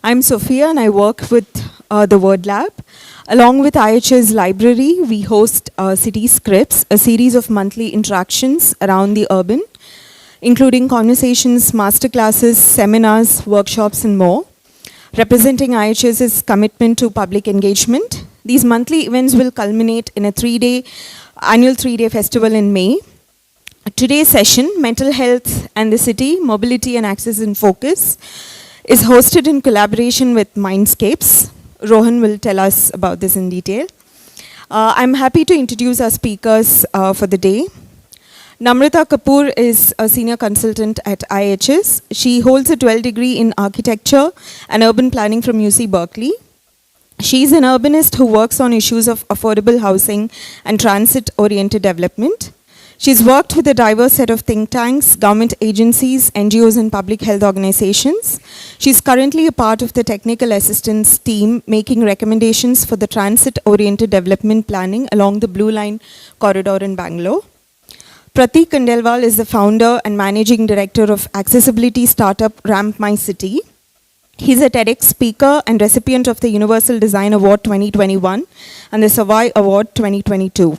I'm Sophia and I work with the Word Lab. Along with IIHS Library, we host City Scripts, a series of monthly interactions around the urban, including conversations, masterclasses, seminars, workshops, and more, representing IIHS's commitment to public engagement. These monthly events will culminate in a annual three-day festival in May. Today's session, Mental Health and the City, Mobility and Access in Focus, is hosted in collaboration with Mindscapes. Rohan will tell us about this in detail. I'm happy to introduce our speakers for the day. Namrata Kapoor is a senior consultant at IIHS. She holds a 12th degree in architecture and urban planning from UC Berkeley. She's an urbanist who works on issues of affordable housing and transit-oriented development. She's worked with a diverse set of think tanks, government agencies, NGOs, and public health organizations. She's currently a part of the technical assistance team making recommendations for the transit-oriented development planning along the Blue Line corridor in Bangalore. Prateek Khandelwal is the founder and managing director of accessibility startup RampMy City. He's a TEDx speaker and recipient of the Universal Design Award 2021 and the Savoy Award 2022.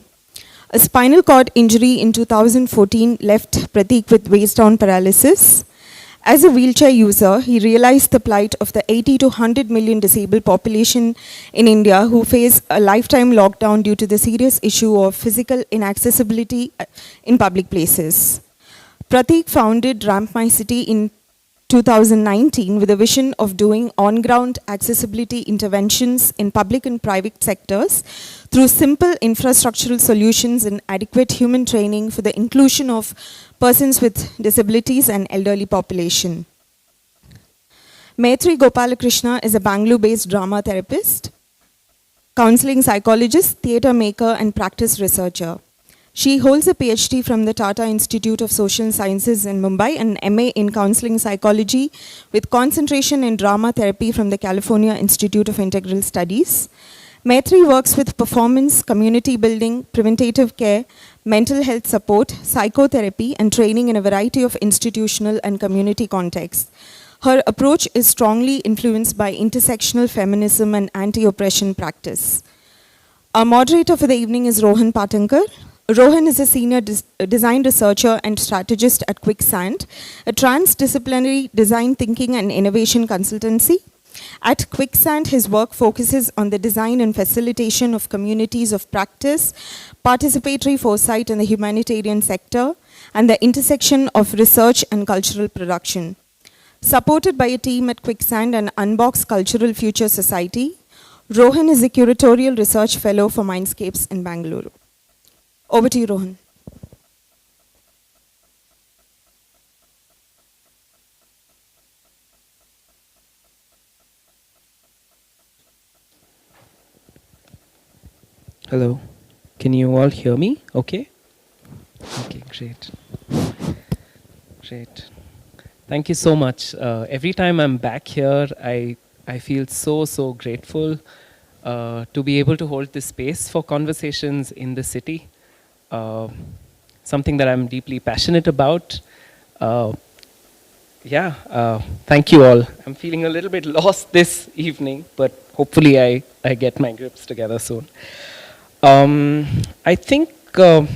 A spinal cord injury in 2014 left Prateek with waist-down paralysis. As a wheelchair user, he realized the plight of the 80 to 100 million disabled population in India who face a lifetime lockdown due to the serious issue of physical inaccessibility in public places. Prateek founded RampMy City in 2019 with a vision of doing on-ground accessibility interventions in public and private sectors through simple infrastructural solutions and adequate human training for the inclusion of persons with disabilities and elderly population. Maitri Gopalakrishna is a Bengaluru-based drama therapist, counseling psychologist, theatre maker, and practice researcher. She holds a PhD from the Tata Institute of Social Sciences in Mumbai and an MA in Counseling Psychology with concentration in drama therapy from the California Institute of Integral Studies. Maitri works with performance, community building, preventative care, mental health support, psychotherapy, and training in a variety of institutional and community contexts. Her approach is strongly influenced by intersectional feminism and anti-oppression practice. Our moderator for the evening is Rohan Patankar. Rohan is a senior design researcher and strategist at Quicksand, a transdisciplinary design thinking and innovation consultancy. At Quicksand, his work focuses on the design and facilitation of communities of practice, participatory foresight in the humanitarian sector, and the intersection of research and cultural production. Supported by a team at Quicksand and Unbox Cultural Future Society, Rohan is a curatorial research fellow for Mindscapes in Bengaluru. Over to you, Rohan. Hello. Can you all hear me? Okay? Okay, great. Great. Thank you so much. Every time I'm back here, I feel so grateful to be able to hold this space for conversations in the city. Something that I'm deeply passionate about. Thank you all. I'm feeling a little bit lost this evening, but hopefully I get my grips together soon. I think I'll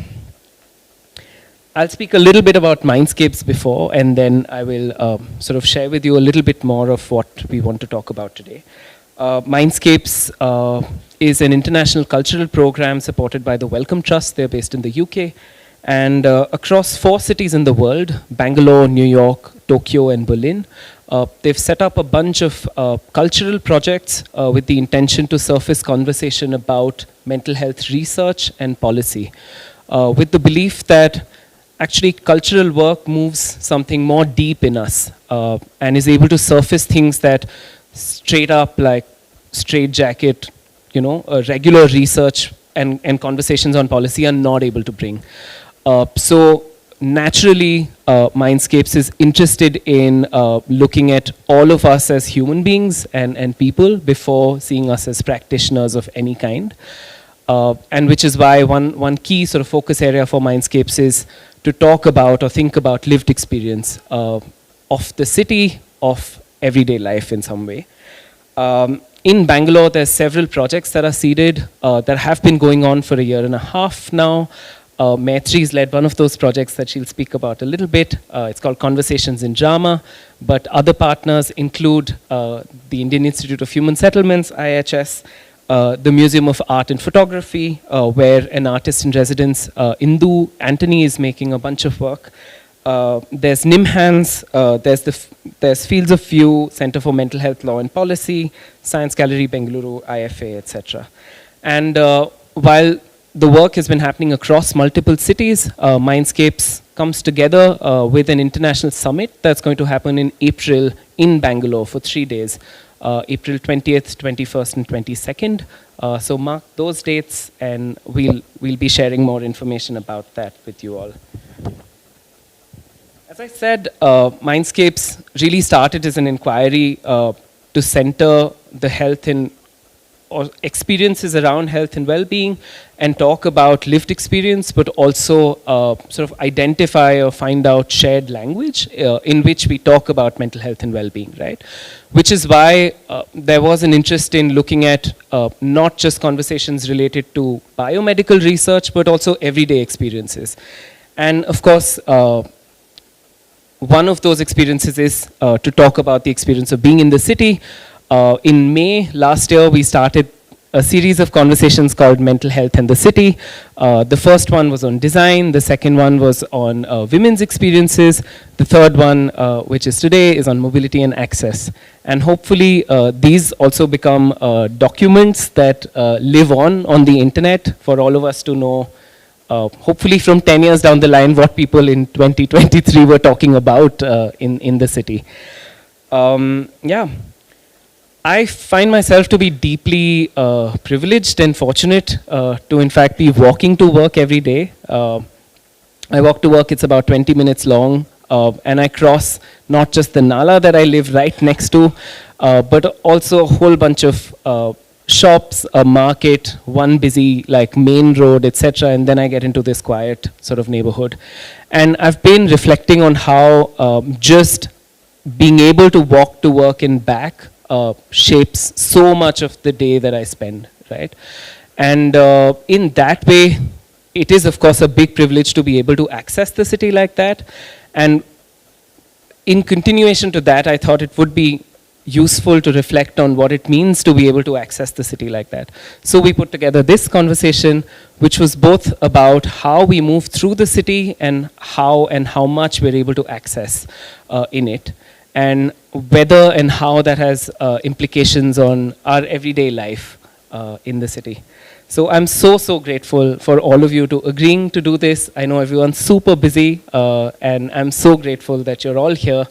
speak a little bit about Mindscapes before, and then I will sort of share with you a little bit more of what we want to talk about today. Mindscapes is an international cultural program supported by the Wellcome Trust. They're based in the UK. And across 4 cities in the world, Bangalore, New York, Tokyo, and Berlin, they've set up a bunch of cultural projects with the intention to surface conversation about mental health research and policy, with the belief that actually cultural work moves something more deep in us and is able to surface things that straight up like straitjacket, regular research and conversations on policy are not able to bring. So naturally, Mindscapes is interested in looking at all of us as human beings and people before seeing us as practitioners of any kind. And which is why one key sort of focus area for Mindscapes is to talk about or think about lived experience of the city, of everyday life in some way. In Bangalore, there's several projects that are seeded that have been going on for a year and a half now. Maitri's led one of those projects that she'll speak about a little bit. It's called Conversations in Drama, but other partners include the Indian Institute of Human Settlements, IIHS, the Museum of Art and Photography, where an artist in residence, Indu Anthony, is making a bunch of work. There's NIMHANS, there's Fields of View, Center for Mental Health Law and Policy, Science Gallery, Bengaluru, IFA, etc. And while the work has been happening across multiple cities, Mindscapes comes together with an international summit that's going to happen in April in Bangalore for 3 days, April 20th, 21st, and 22nd. So mark those dates, and we'll be sharing more information about that with you all. As I said, Mindscapes really started as an inquiry to center the health or experiences around health and well-being and talk about lived experience, but also sort of identify or find out shared language in which we talk about mental health and well-being, right? Which is why there was an interest in looking at not just conversations related to biomedical research, but also everyday experiences. And of course, one of those experiences is to talk about the experience of being in the city. In May last year, we started a series of conversations called Mental Health and the City. The first one was on design. The second one was on women's experiences. The third one, which is today, is on mobility and access. And hopefully, these also become documents that live on the internet for all of us to know, hopefully from 10 years down the line, what people in 2023 were talking about in the city. Yeah. I find myself to be deeply privileged and fortunate to in fact be walking to work every day. I walk to work, it's about 20 minutes long, and I cross not just the Nala that I live right next to, but also a whole bunch of shops, a market, one busy like main road, etc. And then I get into this quiet sort of neighborhood. And I've been reflecting on how just being able to walk to work and back shapes so much of the day that I spend, right? And in that way, it is of course a big privilege to be able to access the city like that. And in continuation to that, I thought it would be useful to reflect on what it means to be able to access the city like that. So we put together this conversation, which was both about how we move through the city and how much we're able to access in it, and whether and how that has implications on our everyday life in the city. So I'm so grateful for all of you to agreeing to do this. I know everyone's super busy, and I'm so grateful that you're all here.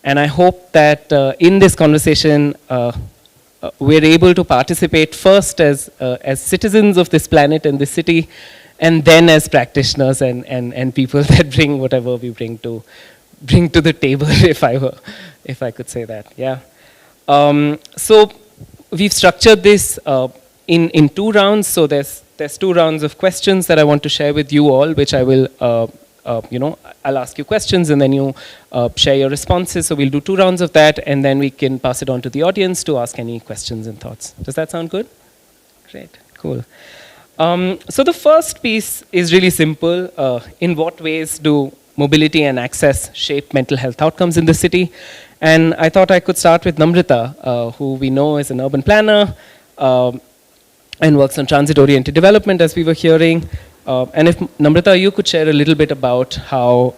And I hope that in this conversation, we're able to participate first as citizens of this planet and this city, and then as practitioners and people that bring whatever we bring to the table, if I could say that, yeah. So we've structured this in 2 rounds. So there's 2 rounds of questions that I want to share with you all, which I will, I'll ask you questions and then you share your responses. So we'll do 2 rounds of that, and then we can pass it on to the audience to ask any questions and thoughts. Does that sound good? Great, cool. So the first piece is really simple. In what ways do mobility and access shape mental health outcomes in the city? And I thought I could start with Namrata, who we know is an urban planner and works on transit-oriented development, as we were hearing. And if, Namrata, you could share a little bit about how,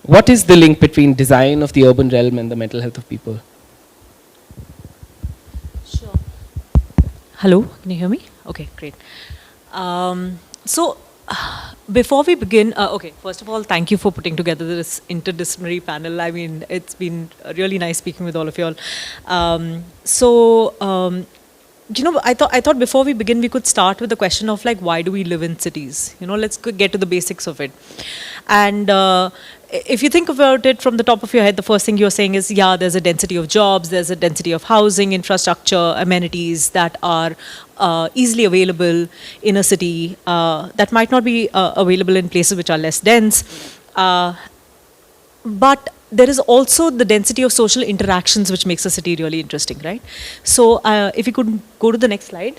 what is the link between design of the urban realm and the mental health of people? Sure. Hello, can you hear me? Okay, great. So, before we begin, okay, first of all, thank you for putting together this interdisciplinary panel. I mean, it's been really nice speaking with all of you all. You know, I thought before we begin, we could start with the question of like, why do we live in cities? You know, let's get to the basics of it. And if you think about it from the top of your head, the first thing you're saying is, yeah, there's a density of jobs, there's a density of housing, infrastructure, amenities that are easily available in a city that might not be available in places which are less dense. But there is also the density of social interactions which makes a city really interesting, right? So if you could go to the next slide.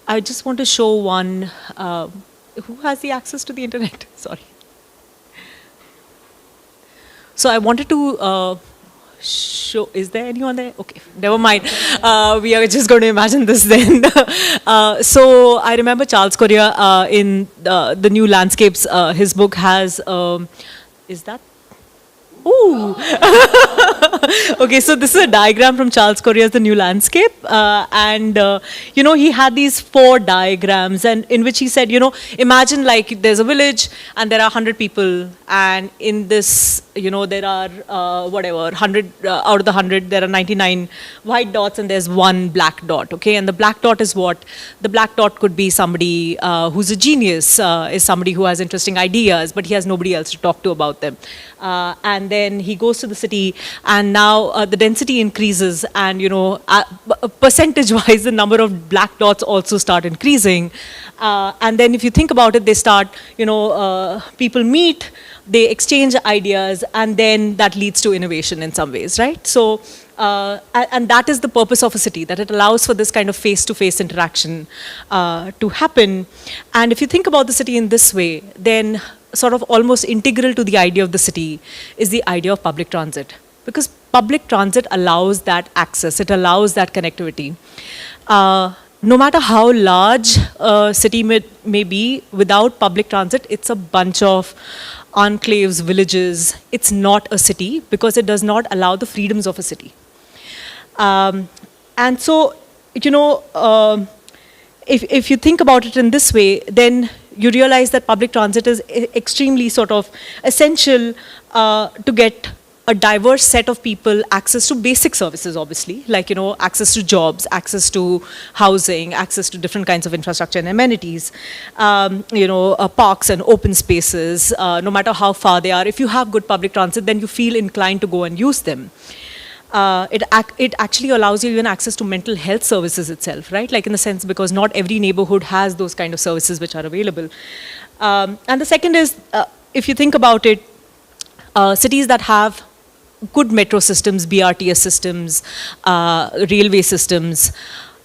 I just want to show one, who has the access to the internet? Sorry. So I wanted to show, is there anyone there? Okay, never mind. We are just going to imagine this then. So I remember Charles Correa in the new Landscapes, his book has, is that? Ooh. Okay, so this is a diagram from Charles Correa's The New Landscape. You know, he had these 4 diagrams and in which he said, you know, imagine like there's a village and there are 100 people and in this, you know, there are whatever, 100, out of the 100, there are 99 white dots and there's 1 black dot, okay? And the black dot is what? The black dot could be somebody who's a genius, is somebody who has interesting ideas, but he has nobody else to talk to about them. And then he goes to the city and now the density increases and, you know, percentage-wise, the number of black dots also start increasing. And then if you think about it, they start, you know, people meet, they exchange ideas, and then that leads to innovation in some ways, right? So, and that is the purpose of a city, that it allows for this kind of face-to-face interaction to happen. And if you think about the city in this way, then sort of almost integral to the idea of the city is the idea of public transit. Because public transit allows that access, it allows that connectivity. No matter how large a city may be, without public transit, it's a bunch of enclaves, villages. It's not a city because it does not allow the freedoms of a city. And so, you know, if you think about it in this way, then you realize that public transit is extremely sort of essential to get a diverse set of people access to basic services, obviously, like, you know, access to jobs, access to housing, access to different kinds of infrastructure and amenities, you know, parks and open spaces, no matter how far they are. If you have good public transit, then you feel inclined to go and use them. It actually allows you even access to mental health services itself, right? Like in the sense, because not every neighborhood has those kind of services which are available. And the second is, if you think about it, cities that have good metro systems, BRTS systems, railway systems,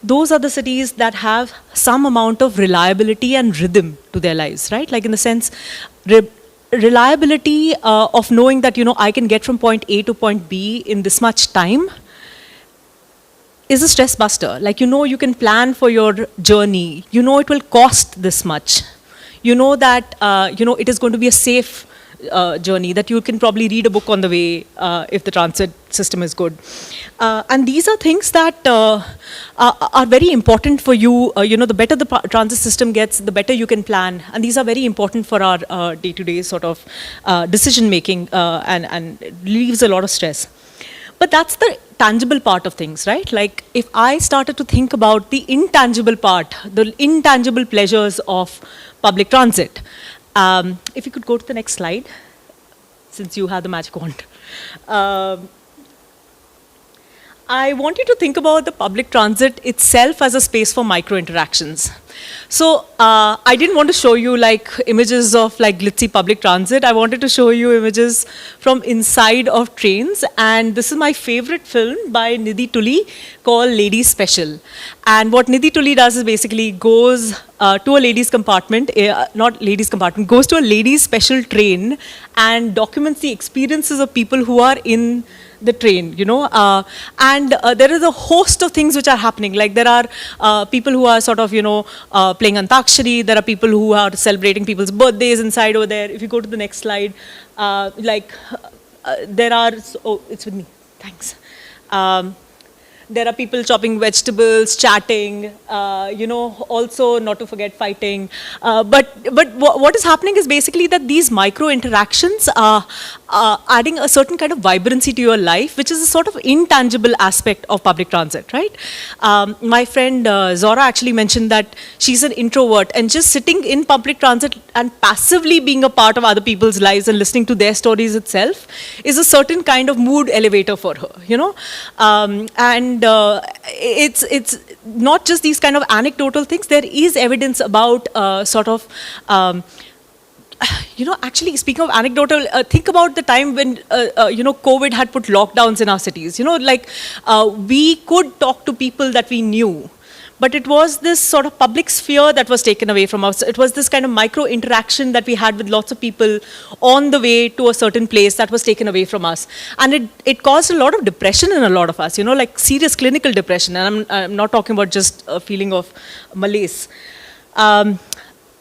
those are the cities that have some amount of reliability and rhythm to their lives, right? Like in the sense, reliability of knowing that, you know, I can get from point A to point B in this much time is a stress buster. Like, you know, you can plan for your journey. You know, it will cost this much. You know that, you know, it is going to be a safe journey, that you can probably read a book on the way if the transit system is good. And these are things that are very important for you. You know, the better the transit system gets, the better you can plan. And these are very important for our day-to-day sort of decision making and it relieves a lot of stress. But that's the tangible part of things, right? Like if I started to think about the intangible part, the intangible pleasures of public transit, if you could go to the next slide, since you have the magic wand. I want you to think about the public transit itself as a space for micro interactions. So I didn't want to show you like images of like glitzy public transit. I wanted to show you images from inside of trains. And this is my favorite film by Nidhi Tully called Ladies Special. And what Nidhi Tully does is basically goes to a ladies compartment, not ladies compartment, goes to a ladies special train and documents the experiences of people who are in the train, you know, and there is a host of things which are happening. Like there are people who are sort of, you know, playing Antakshari. There are people who are celebrating people's birthdays inside over there. If you go to the next slide, there are, oh, it's with me, thanks. There are people chopping vegetables, chatting, you know, also not to forget fighting. But what is happening is basically that these micro interactions are adding a certain kind of vibrancy to your life, which is a sort of intangible aspect of public transit, right? My friend Zora actually mentioned that she's an introvert and just sitting in public transit and passively being a part of other people's lives and listening to their stories itself is a certain kind of mood elevator for her, you know? And it's not just these kind of anecdotal things. There is evidence about sort of, actually, speaking of anecdotal, think about the time when, COVID had put lockdowns in our cities. We could talk to people that we knew, but it was this sort of public sphere that was taken away from us. It was this kind of micro interaction that we had with lots of people on the way to a certain place that was taken away from us. And it caused a lot of depression in a lot of us, like serious clinical depression. And I'm not talking about just a feeling of malaise.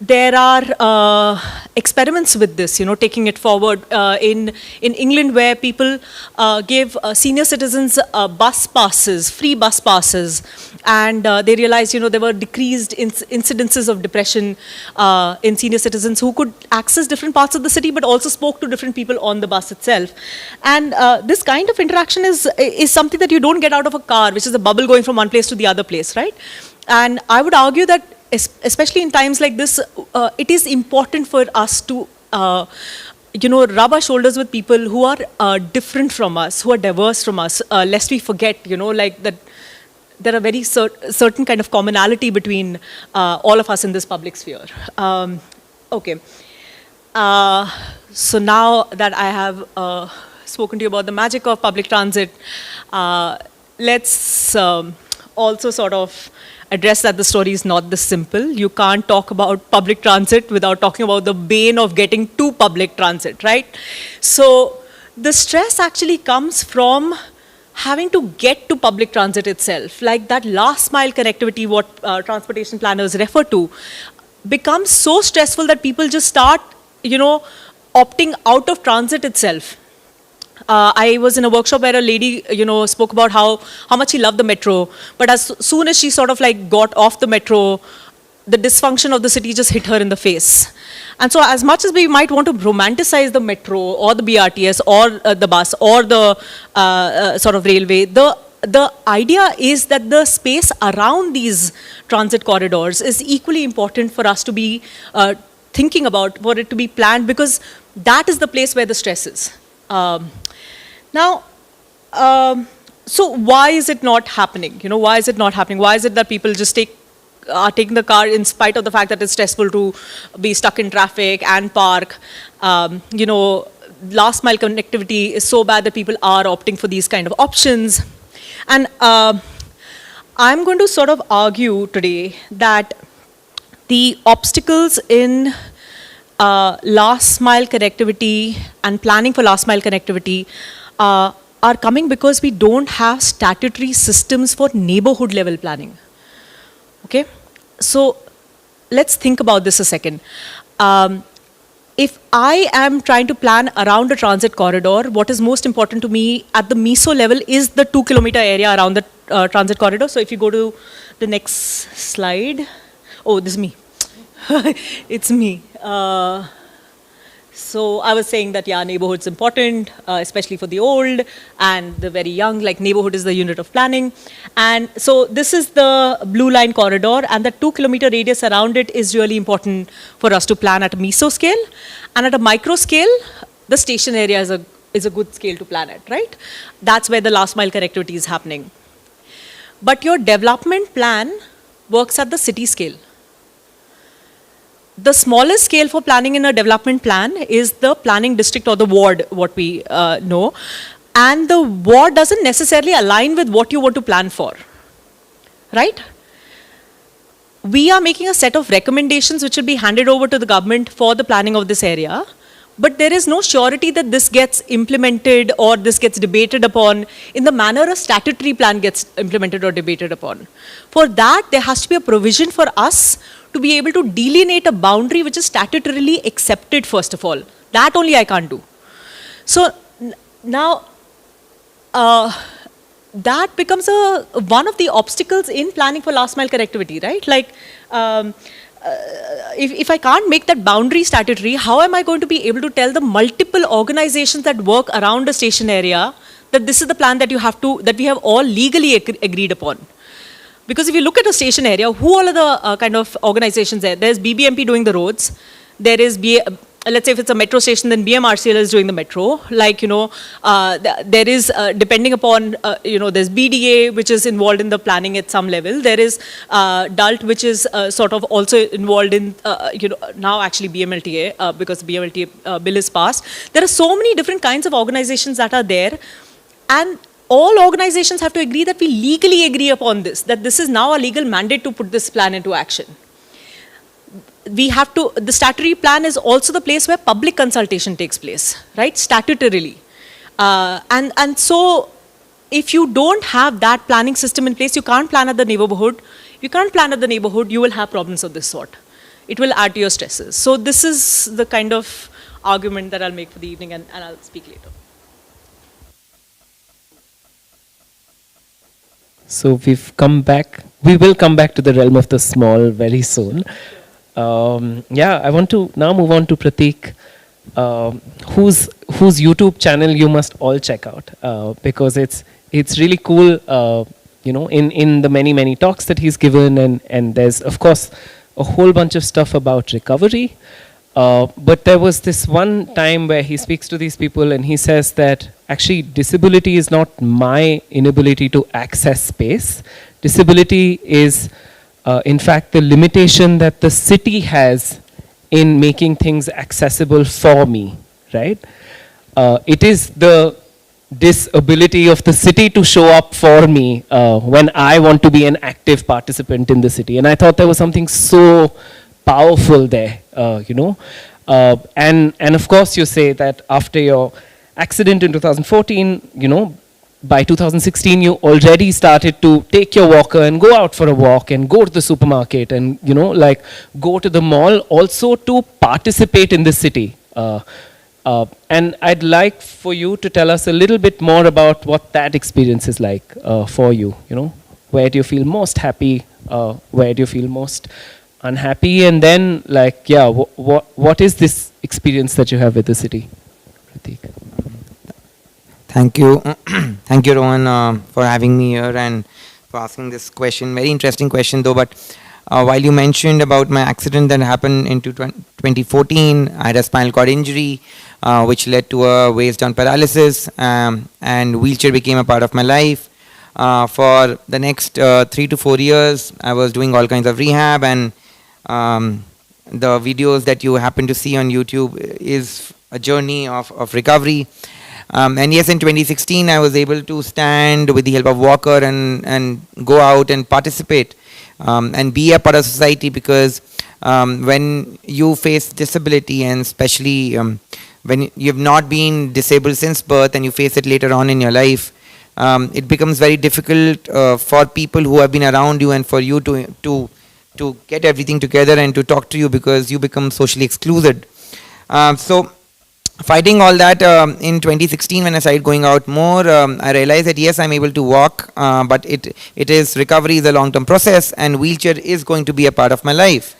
There are experiments with this, taking it forward in England, where people gave senior citizens bus passes, free bus passes, and they realized, there were decreased incidences of depression in senior citizens who could access different parts of the city, but also spoke to different people on the bus itself. And this kind of interaction is something that you don't get out of a car, which is a bubble going from one place to the other place, right? And I would argue that especially in times like this, it is important for us to, rub our shoulders with people who are different from us, who are diverse from us, lest we forget, that there are very certain kind of commonality between all of us in this public sphere. Okay. So now that I have spoken to you about the magic of public transit, let's also sort of address that the story is not this simple. You can't talk about public transit without talking about the bane of getting to public transit, right? So the stress actually comes from having to get to public transit itself. Like that last mile connectivity, what transportation planners refer to, becomes so stressful that people just start, opting out of transit itself. I was in a workshop where a lady, spoke about how much she loved the metro, but as soon as she sort of got off the metro, the dysfunction of the city just hit her in the face. And so as much as we might want to romanticize the metro or the BRTS or the bus or the sort of railway, the idea is that the space around these transit corridors is equally important for us to be thinking about, for it to be planned, because that is the place where the stress is. Now, so why is it not happening? Why is it not happening? Why is it that people just are taking the car in spite of the fact that it's stressful to be stuck in traffic and park? Last mile connectivity is so bad that people are opting for these kind of options. And I'm going to sort of argue today that the obstacles in last mile connectivity and planning for last mile connectivity are coming because we don't have statutory systems for neighborhood level planning. Okay, so let's think about this a second. If I am trying to plan around a transit corridor, what is most important to me at the meso level is the 2-kilometer area around the transit corridor. So if you go to the next slide, oh, this is me. It's me. So I was saying that, yeah, neighborhood's important, especially for the old and the very young, like neighborhood is the unit of planning. And so this is the blue line corridor, and the 2-kilometer radius around it is really important for us to plan at a meso scale. And at a micro scale, the station area is a good scale to plan at, right? That's where the last mile connectivity is happening. But your development plan works at the city scale. The smallest scale for planning in a development plan is the planning district or the ward, what we know. And the ward doesn't necessarily align with what you want to plan for, right? We are making a set of recommendations which will be handed over to the government for the planning of this area. But there is no surety that this gets implemented or this gets debated upon in the manner a statutory plan gets implemented or debated upon. For that, there has to be a provision for us to be able to delineate a boundary which is statutorily accepted, first of all. That only I can't do. So now, that becomes one of the obstacles in planning for last mile connectivity, right? Like, if I can't make that boundary statutory, how am I going to be able to tell the multiple organizations that work around a station area that this is the plan that that we have all legally agreed upon? Because if you look at a station area, who all are the kind of organizations there? There's BBMP doing the roads. There is let's say if it's a metro station, then BMRCL is doing the metro. Like, there is, depending upon, there's BDA, which is involved in the planning at some level. There is DULT, which is sort of also involved in, now actually BMLTA, because the BMLTA bill is passed. There are so many different kinds of organizations that are there. And all organizations have to agree that we legally agree upon this, that this is now a legal mandate to put this plan into action. We have to, the statutory plan is also the place where public consultation takes place, right, statutorily. And so, if you don't have that planning system in place, you can't plan at the neighborhood. You can't plan at the neighborhood, you will have problems of this sort. It will add to your stresses. So this is the kind of argument that I'll make for the evening, and I'll speak later. So we've come back. We will come back to the realm of the small very soon. I want to now move on to Prateek, whose YouTube channel you must all check out, because it's really cool. In the many talks that he's given, and there's of course a whole bunch of stuff about recovery. But there was this one time where he speaks to these people and he says that actually disability is not my inability to access space. Disability is, in fact, the limitation that the city has in making things accessible for me, right? It is the disability of the city to show up for me when I want to be an active participant in the city. And I thought there was something so powerful there, and of course you say that after your accident in 2014, by 2016 you already started to take your walker and go out for a walk and go to the supermarket and go to the mall also to participate in the city. And I'd like for you to tell us a little bit more about what that experience is like for you. Where do you feel most happy? Where do you feel most unhappy? And then, what is this experience that you have with the city, Prateek? Thank you. Thank you, Rohan, for having me here and for asking this question. Very interesting question, though. But while you mentioned about my accident that happened in 2014, I had a spinal cord injury, which led to a waist-down paralysis, and wheelchair became a part of my life. For the next 3 to 4 years, I was doing all kinds of rehab, and the videos that you happen to see on YouTube is a journey of recovery. And yes, in 2016, I was able to stand with the help of walker and go out and participate and be a part of society, because when you face disability, and especially when you have not been disabled since birth and you face it later on in your life, it becomes very difficult for people who have been around you and for you to get everything together and to talk to you, because you become socially excluded. So fighting all that, in 2016 when I started going out more, I realized that yes, I'm able to walk, but it is, recovery is a long-term process, and wheelchair is going to be a part of my life.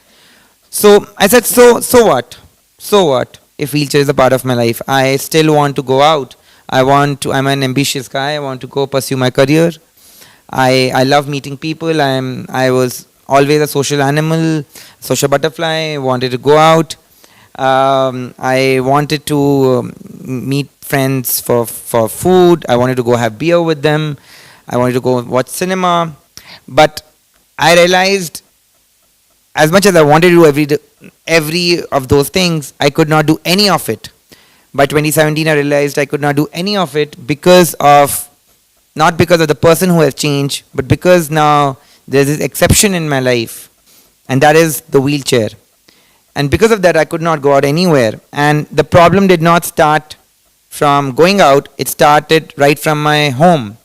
So I said, so what? So what if wheelchair is a part of my life? I still want to go out. I'm an ambitious guy. I want to go pursue my career. I love meeting people. I was always a social animal, social butterfly. I wanted to go out. I wanted to meet friends for food. I wanted to go have beer with them. I wanted to go watch cinema. But I realized, as much as I wanted to do every of those things, I could not do any of it. By 2017, I realized I could not do any of it not because of the person who has changed, but because now there's this exception in my life, and that is the wheelchair. And because of that, I could not go out anywhere. And the problem did not start from going out, it started right from my home.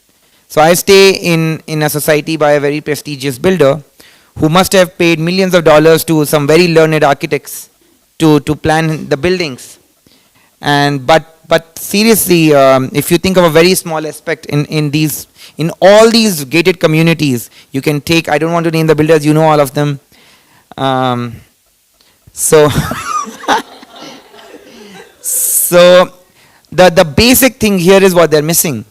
So I stay in a society by a very prestigious builder who must have paid millions of dollars to some very learned architects to plan the buildings. But seriously, if you think of a very small aspect in all these gated communities, you can take, I don't want to name the builders, you know all of them. So the basic thing here is what they're missing.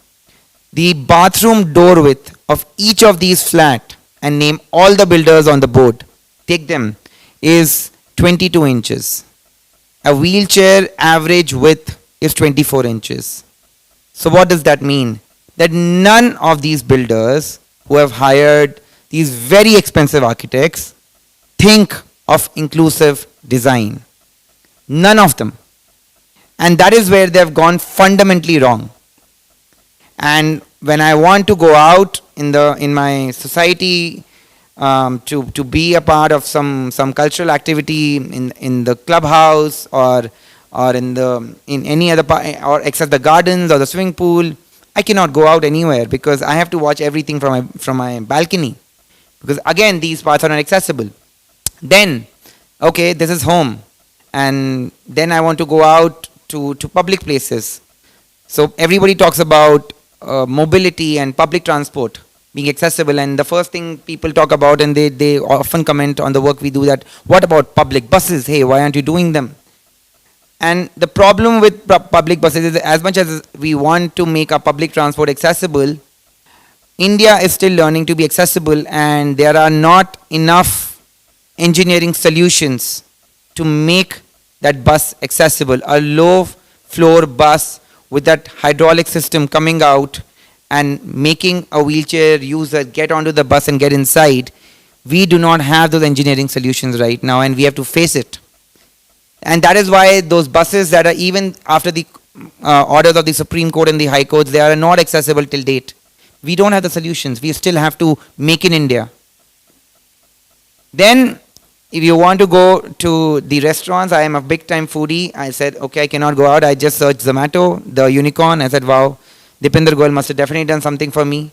The bathroom door width of each of these flat, and name all the builders on the board, take them, is 22 inches. a wheelchair average width is 24 inches. So what does that mean? That none of these builders who have hired these very expensive architects think of inclusive design. None of them. And that is where they have gone fundamentally wrong. And when I want to go out in my society to be a part of some cultural activity in the clubhouse or in any other part, or except the gardens or the swimming pool, I cannot go out anywhere because I have to watch everything from my balcony. Because again, these parts are not accessible. Then, okay, this is home. And then I want to go out to public places. So everybody talks about mobility and public transport being accessible, and the first thing people talk about, and they often comment on the work we do, that what about public buses? Hey, why aren't you doing them? And the problem with public buses is, as much as we want to make our public transport accessible, India is still learning to be accessible, and there are not enough engineering solutions to make that bus accessible. A low floor bus with that hydraulic system coming out and making a wheelchair user get onto the bus and get inside, we do not have those engineering solutions right now, and we have to face it. And that is why those buses that are, even after the orders of the Supreme Court and the High Courts, they are not accessible till date. We don't have the solutions. We still have to make in India. Then, if you want to go to the restaurants, I am a big time foodie. I said, okay, I cannot go out. I just searched Zomato, the unicorn. I said, wow, Dipinder Goyal must have definitely done something for me.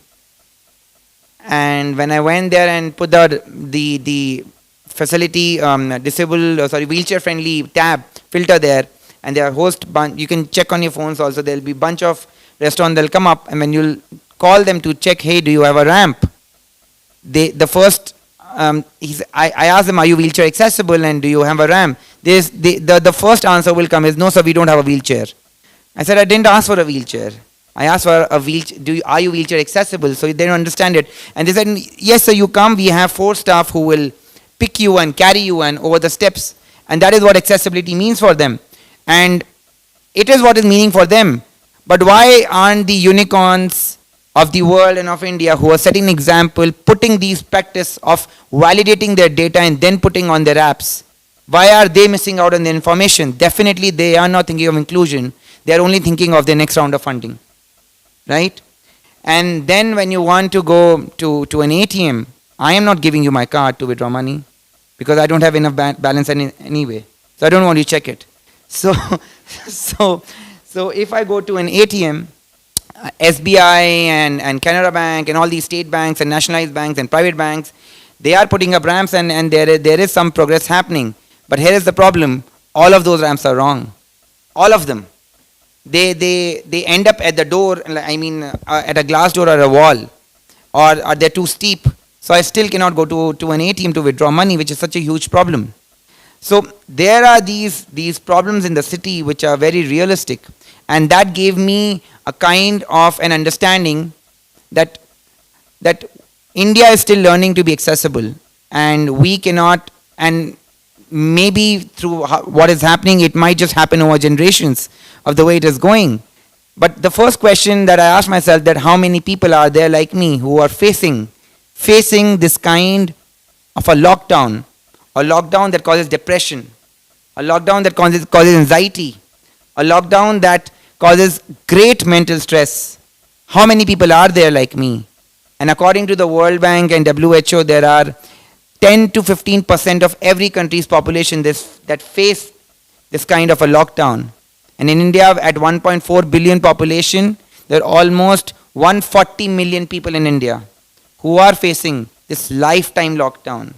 And when I went there and put the facility, wheelchair friendly tab filter there, and their host, you can check on your phones also, there'll be a bunch of restaurants, they'll come up, and when you'll call them to check, hey, do you have a ramp? I asked them, are you wheelchair accessible and do you have a ramp? The first answer will come is, no sir, we don't have a wheelchair. I said, I didn't ask for a wheelchair. I asked for a wheelchair. Are you wheelchair accessible? So they don't understand it. And they said, yes sir, you come, we have 4 staff who will pick you and carry you and over the steps. And that is what accessibility means for them. And it is what is meaning for them. But why aren't the unicorns of the world and of India, who are setting an example, putting these practice of validating their data and then putting on their apps, why are they missing out on the information? Definitely they are not thinking of inclusion. They are only thinking of their next round of funding. Right? And then when you want to go to an ATM, I am not giving you my card to withdraw money because I don't have enough balance anyway. So I don't want you to check it. So if I go to an ATM, SBI and Canara Bank and all these state banks and nationalized banks and private banks, they are putting up ramps and there is some progress happening. But here is the problem. All of those ramps are wrong. All of them. They end up at the door, at a glass door or a wall, or they're too steep. So I still cannot go to an ATM to withdraw money, which is such a huge problem. So there are these problems in the city which are very realistic. And that gave me a kind of an understanding that India is still learning to be accessible. And we cannot, and maybe through what is happening, it might just happen over generations of the way it is going. But the first question that I asked myself, that how many people are there like me who are facing this kind of a lockdown that causes depression, a lockdown that causes anxiety, a lockdown that causes great mental stress. How many people are there like me? And according to the World Bank and WHO, there are 10 to 15% of every country's population that face this kind of a lockdown. And in India, at 1.4 billion population, there are almost 140 million people in India who are facing this lifetime lockdown,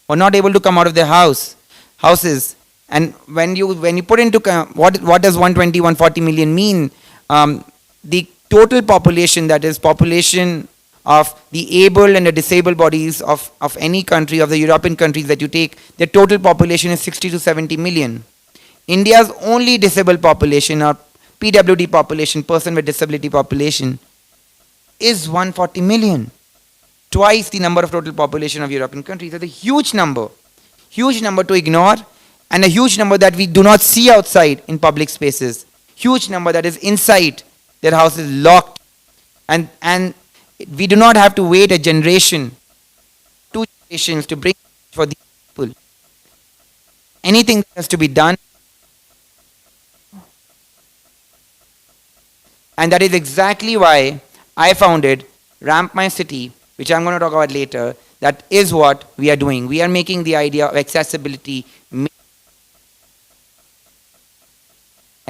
who are not able to come out of their houses. And when you put into what does 120, 140 million mean? The total population, that is population of the able and the disabled bodies of any country, of the European countries that you take, their total population is 60 to 70 million. India's only disabled population, or PWD population, person with disability population, is 140 million. Twice the number of total population of European countries. That's a huge number to ignore. and a huge number that we do not see outside in public spaces, huge number that is inside their houses locked, and we do not have to wait a generation, 2 generations to bring for these people. Anything that has to be done, and that is exactly why I founded RampMy City, which I'm going to talk about later. That is what we are doing. We are making the idea of accessibility, and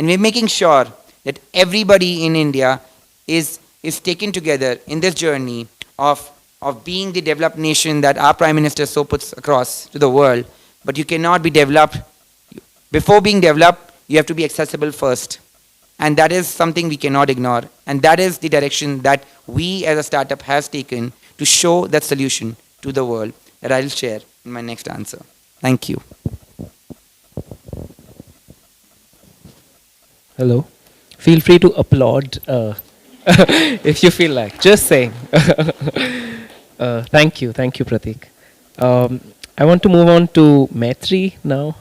we're making sure that everybody in India is taken together in this journey of being the developed nation that our Prime Minister so puts across to the world. But you cannot be developed. Before being developed, you have to be accessible first. And that is something we cannot ignore. And that is the direction that we as a startup has taken to show that solution to the world that I'll share in my next answer. Thank you. Hello. Feel free to applaud if you feel like. Just saying. Thank you, Prateek. I want to move on to Maitri now,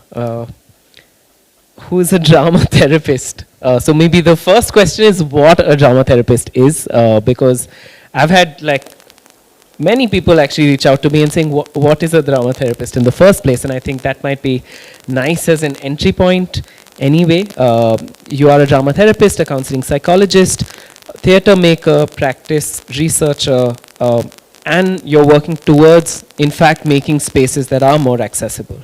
who is a drama therapist. So maybe the first question is what a drama therapist is, because I've had many people actually reach out to me and saying, what is a drama therapist in the first place? And I think that might be nice as an entry point anyway. You are a drama therapist, a counseling psychologist, theatre maker, practice researcher, and you're working towards, in fact, making spaces that are more accessible.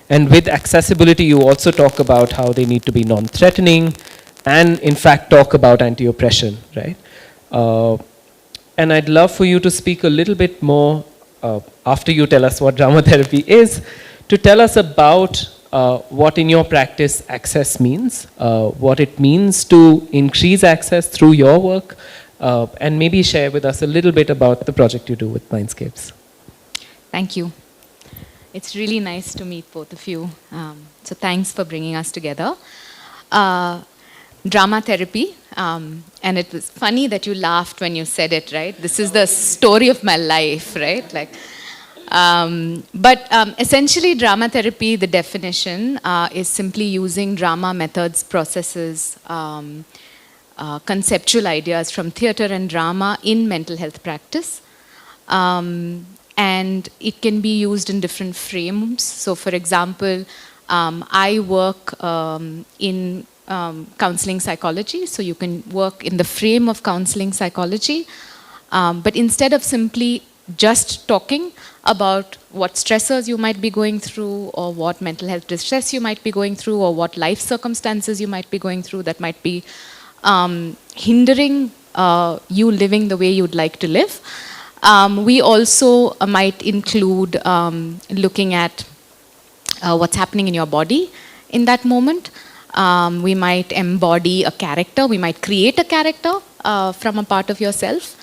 And with accessibility, you also talk about how they need to be non-threatening and, in fact, talk about anti-oppression, right? And I'd love for you to speak a little bit more, after you tell us what drama therapy is, to tell us about what in your practice access means, what it means to increase access through your work, and maybe share with us a little bit about the project you do with Mindscapes. Thank you. It's really nice to meet both of you. So thanks for bringing us together. Drama therapy, and it was funny that you laughed when you said it, right? This is the story of my life, right? But essentially drama therapy, the definition is simply using drama methods, processes, conceptual ideas from theatre and drama in mental health practice. And it can be used in different frames. So for example, I work in counseling psychology, so you can work in the frame of counseling psychology, but instead of simply just talking about what stressors you might be going through, or what mental health distress you might be going through, or what life circumstances you might be going through that might be hindering you living the way you'd like to live. We also might include looking at what's happening in your body in that moment. We might embody a character. We might create a character from a part of yourself.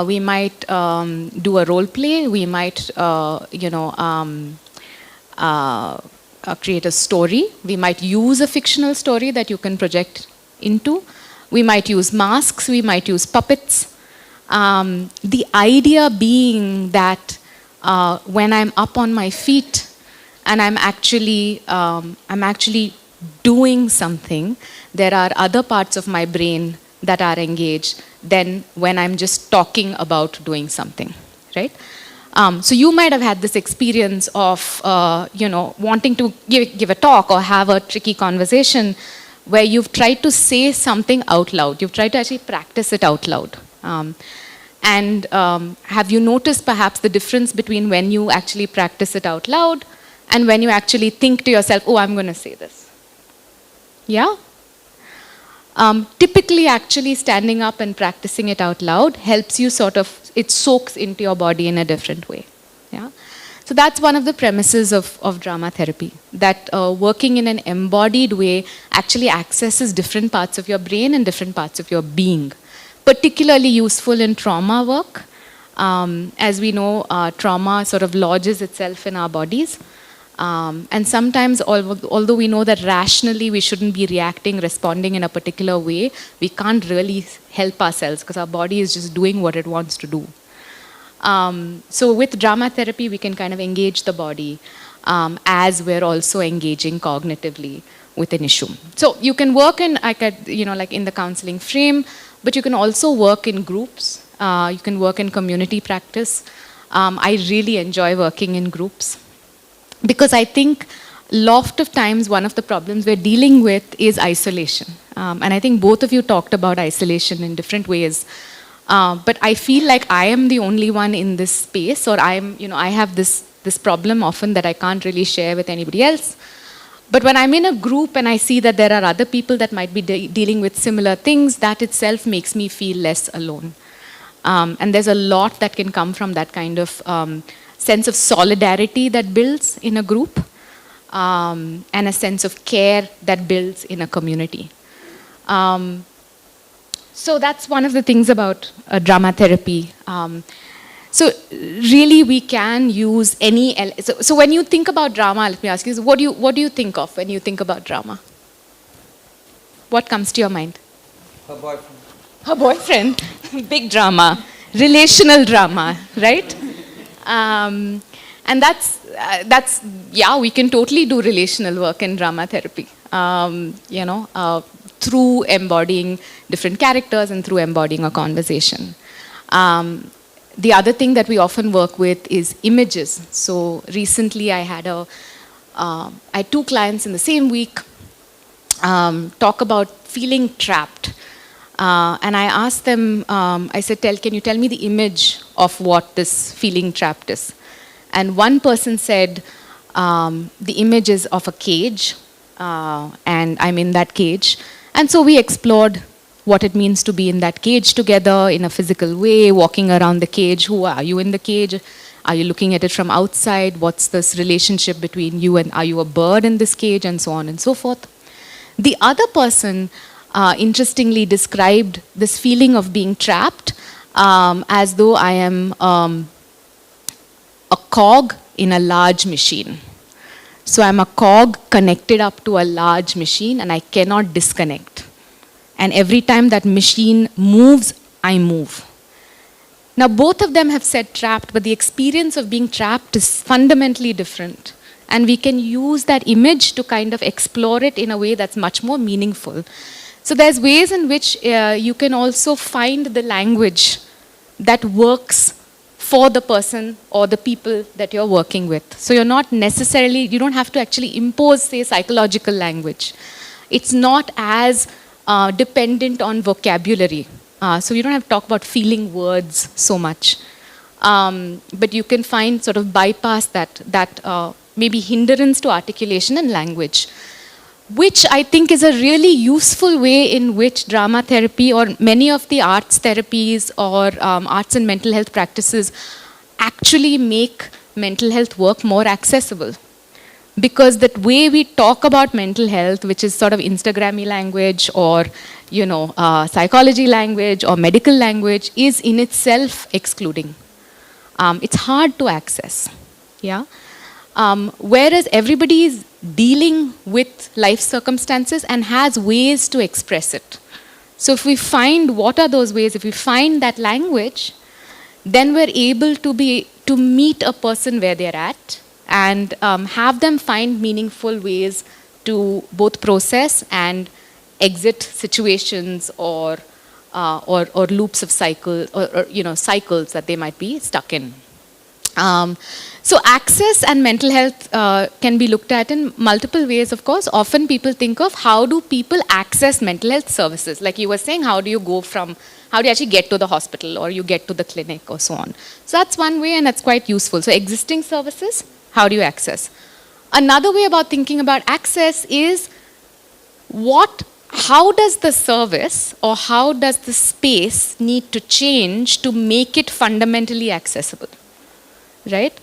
We might do a role play. We might, create a story. We might use a fictional story that you can project into. We might use masks. We might use puppets. The idea being that when I'm up on my feet and I'm actually doing something, there are other parts of my brain that are engaged than when I'm just talking about doing something, right? So you might have had this experience of, wanting to give a talk or have a tricky conversation where you've tried to say something out loud. You've tried to actually practice it out loud. And have you noticed perhaps the difference between when you actually practice it out loud and when you actually think to yourself, oh, I'm going to say this? Yeah? Typically, actually standing up and practicing it out loud helps you it soaks into your body in a different way. Yeah? So that's one of the premises of drama therapy, that working in an embodied way actually accesses different parts of your brain and different parts of your being. Particularly useful in trauma work. As we know, trauma sort of lodges itself in our bodies. And sometimes, although we know that rationally we shouldn't be responding in a particular way, we can't really help ourselves because our body is just doing what it wants to do. So with drama therapy, we can kind of engage the body. as we're also engaging cognitively with an issue. So you can work in, like in the counseling frame, but you can also work in groups. You can work in community practice. I really enjoy working in groups because I think lot of times one of the problems we're dealing with is isolation. And I think both of you talked about isolation in different ways. But I feel like I am the only one in this space, or I have this problem often that I can't really share with anybody else. But when I'm in a group and I see that there are other people that might be dealing with similar things, that itself makes me feel less alone. And there's a lot that can come from that kind of sense of solidarity that builds in a group, and a sense of care that builds in a community. So that's one of the things about drama therapy. So really we can use any, so when you think about drama, let me ask you, what do you think of when you think about drama? What comes to your mind? Her boyfriend. Her boyfriend, big drama, relational drama, right? And that's yeah, we can totally do relational work in drama therapy, through embodying different characters and through embodying a conversation. The other thing that we often work with is images. So recently I had I had 2 clients in the same week talk about feeling trapped. And I asked them, I said, can you tell me the image of what this feeling trapped is? And one person said, the image is of a cage, and I'm in that cage. And so we explored what it means to be in that cage together in a physical way, walking around the cage. Who are you in the cage? Are you looking at it from outside? What's this relationship between you and are you a bird in this cage, and so on and so forth. The other person, interestingly, described this feeling of being trapped as though I am a cog in a large machine. So I'm a cog connected up to a large machine and I cannot disconnect. And every time that machine moves, I move. Now both of them have said trapped, but the experience of being trapped is fundamentally different. And we can use that image to kind of explore it in a way that's much more meaningful. So there's ways in which you can also find the language that works for the person or the people that you're working with. So you're not necessarily, you don't have to actually impose, say, psychological language. It's not as dependent on vocabulary. So you don't have to talk about feeling words so much. But you can find sort of bypass that maybe hindrance to articulation and language, which I think is a really useful way in which drama therapy or many of the arts therapies or arts and mental health practices actually make mental health work more accessible. Because the way we talk about mental health, which is sort of Instagrammy language or psychology language or medical language, is in itself excluding. It's hard to access. Yeah. Whereas everybody is dealing with life circumstances and has ways to express it. So if we find what are those ways, if we find that language, then we're able to meet a person where they're at and have them find meaningful ways to both process and exit situations or loops of cycles or cycles that they might be stuck in. So access and mental health can be looked at in multiple ways, of course. Often people think of how do people access mental health services? Like you were saying, how do you actually get to the hospital or you get to the clinic or so on? So that's one way and that's quite useful. So existing services, how do you access? Another way about thinking about access is how does the service or how does the space need to change to make it fundamentally accessible? Right?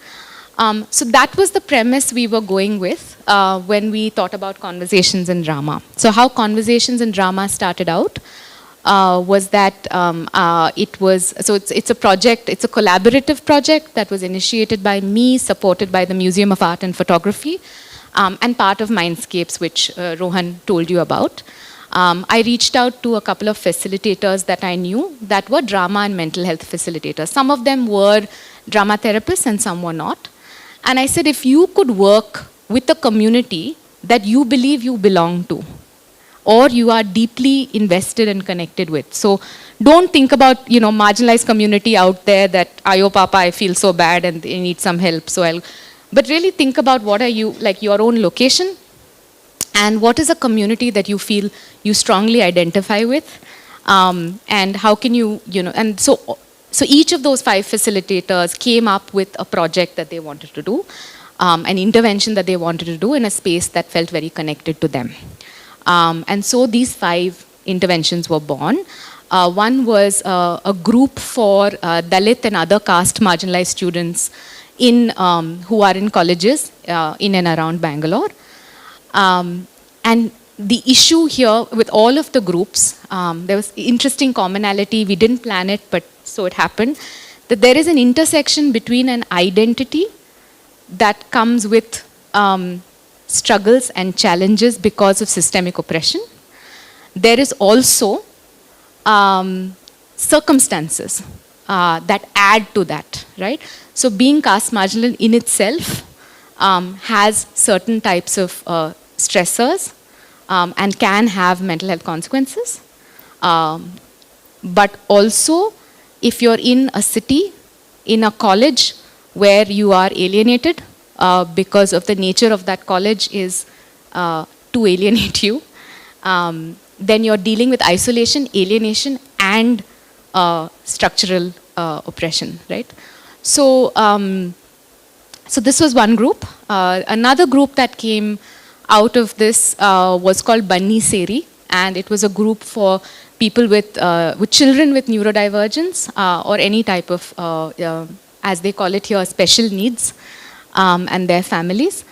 So that was the premise we were going with when we thought about conversations in drama. So how conversations in drama started out was that it's a project, it's a collaborative project that was initiated by me, supported by the Museum of Art and Photography, and part of Mindscapes, which Rohan told you about. I reached out to a couple of facilitators that I knew that were drama and mental health facilitators. Some of them were drama therapists and some were not. And I said, if you could work with a community that you believe you belong to, or you are deeply invested and connected with. So don't think about, marginalized community out there that, ayo papa, I feel so bad and they need some help. But really think about what are you, like your own location, and what is a community that you feel you strongly identify with, and how can you, and so each of those 5 facilitators came up with a project that they wanted to do, an intervention that they wanted to do in a space that felt very connected to them. And so these 5 interventions were born. One was a group for Dalit and other caste marginalized students who are in colleges in and around Bangalore. And the issue here with all of the groups, there was interesting commonality. We didn't plan it, but so it happened, that there is an intersection between an identity that comes with struggles and challenges because of systemic oppression. There is also circumstances that add to that, right? So being caste marginal in itself has certain types of stressors and can have mental health consequences. But also, if you're in a city, in a college where you are alienated because of the nature of that college is to alienate you, then you're dealing with isolation, alienation, and structural oppression, right? So, so this was one group. Another group that came out of this was called Banni Seri, and it was a group for people with children with neurodivergence or any type of, as they call it here, special needs, and their families.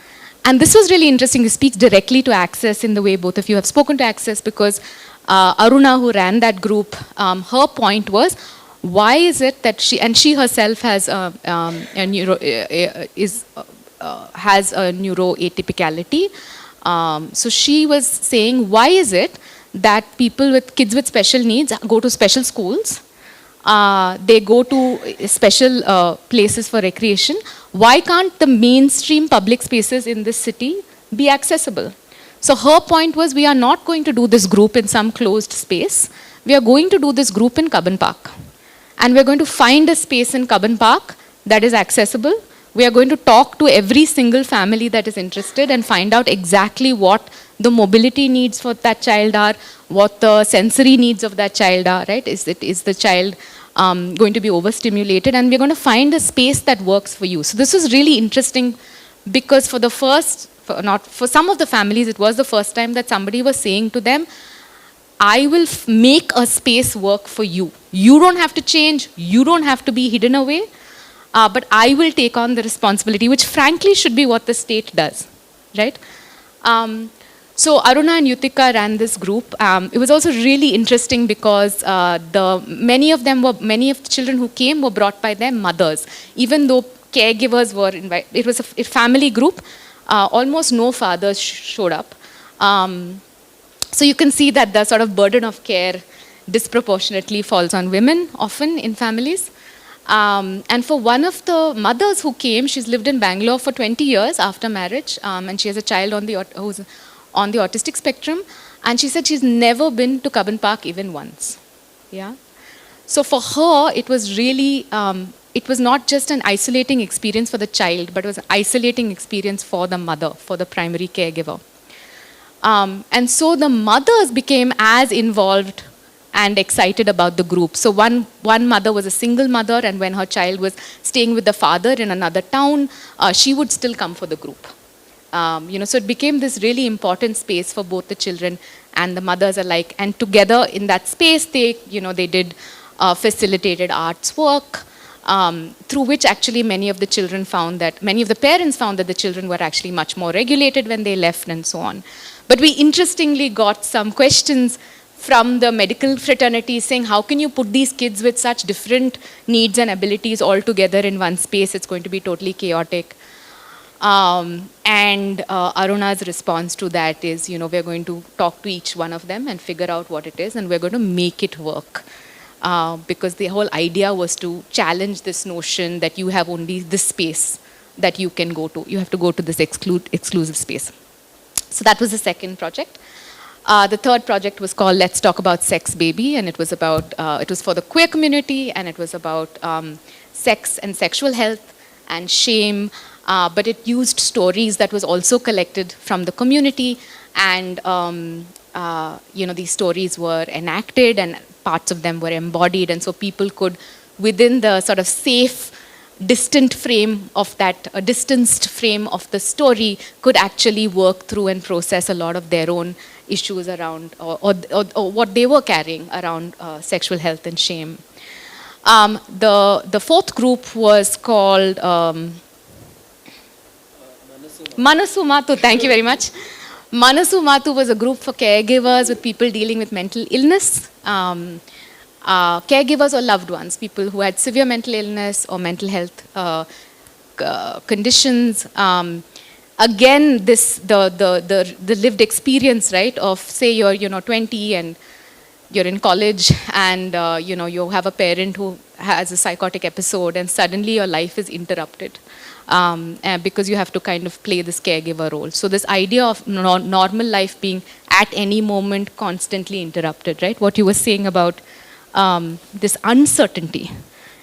And this was really interesting. It speaks directly to Access in the way both of you have spoken to Access, because Aruna, who ran that group, her point was, why is it that she herself has a neuroatypicality. So she was saying, why is it that kids with special needs go to special schools, they go to special places for recreation? Why can't the mainstream public spaces in this city be accessible? So her point was, we are not going to do this group in some closed space. We are going to do this group in Cubbon Park. And we're going to find a space in Cubbon Park that is accessible. We are going to talk to every single family that is interested and find out exactly what the mobility needs for that child are, what the sensory needs of that child are, right? Is the child going to be overstimulated? And we're going to find a space that works for you. So this was really interesting, because for some of the families, it was the first time that somebody was saying to them, I will make a space work for you. You don't have to change. You don't have to be hidden away. But I will take on the responsibility, which frankly should be what the state does, right? So Aruna and Yutika ran this group. It was also really interesting because many of the children who came were brought by their mothers, even though caregivers were invited. It was a family group. Almost no fathers showed up. So you can see that the sort of burden of care disproportionately falls on women, often in families. And for one of the mothers who came, she's lived in Bangalore for 20 years after marriage, and she has a child who's on the autistic spectrum. And she said she's never been to Cubbon Park even once. Yeah. So for her, it was really, it was not just an isolating experience for the child, but it was an isolating experience for the mother, for the primary caregiver. And so the mothers became as involved and excited about the group. So one mother was a single mother, and when her child was staying with the father in another town, she would still come for the group. So it became this really important space for both the children and the mothers alike. And together in that space, they did facilitated arts work, through which actually many of the parents found that the children were actually much more regulated when they left and so on. But we interestingly got some questions from the medical fraternity saying, how can you put these kids with such different needs and abilities all together in one space? It's going to be totally chaotic. And Aruna's response to that is, we're going to talk to each one of them and figure out what it is, and we're going to make it work. Because the whole idea was to challenge this notion that you have only this space that you can go to. You have to go to this exclusive space. So that was the second project. The third project was called Let's Talk About Sex Baby, and it was about, it was for the queer community, and it was about sex and sexual health and shame, but it used stories that was also collected from the community, and these stories were enacted and parts of them were embodied, and so people could, within the sort of safe, distant frame of that, a distanced frame of the story, could actually work through and process a lot of their own issues around, or what they were carrying around sexual health and shame. The fourth group was called Manasu Matu, thank you very much. Manasu Matu was a group for caregivers with people dealing with mental illness. Caregivers or loved ones, people who had severe mental illness or mental health conditions. Again, the lived experience, right, of say you're 20 and you're in college, and you have a parent who has a psychotic episode, and suddenly your life is interrupted because you have to kind of play this caregiver role. So this idea of normal life being at any moment constantly interrupted, right? What you were saying about this uncertainty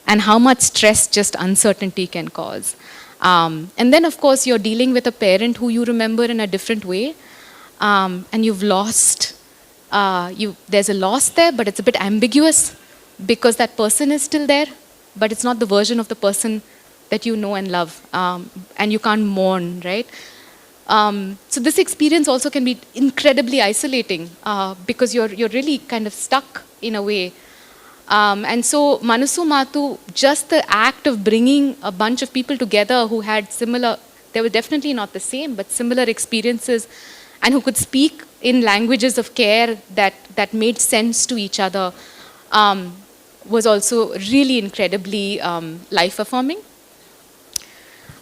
and how much stress just uncertainty can cause. And then, of course, you're dealing with a parent who you remember in a different way, and you've lost, there's a loss there, but it's a bit ambiguous because that person is still there, but it's not the version of the person that you know and love, and you can't mourn, right? So this experience also can be incredibly isolating because you're really kind of stuck in a way. And so Manasu Matu, just the act of bringing a bunch of people together who had similar, they were definitely not the same, but similar experiences, and who could speak in languages of care that made sense to each other, was also really incredibly life-affirming.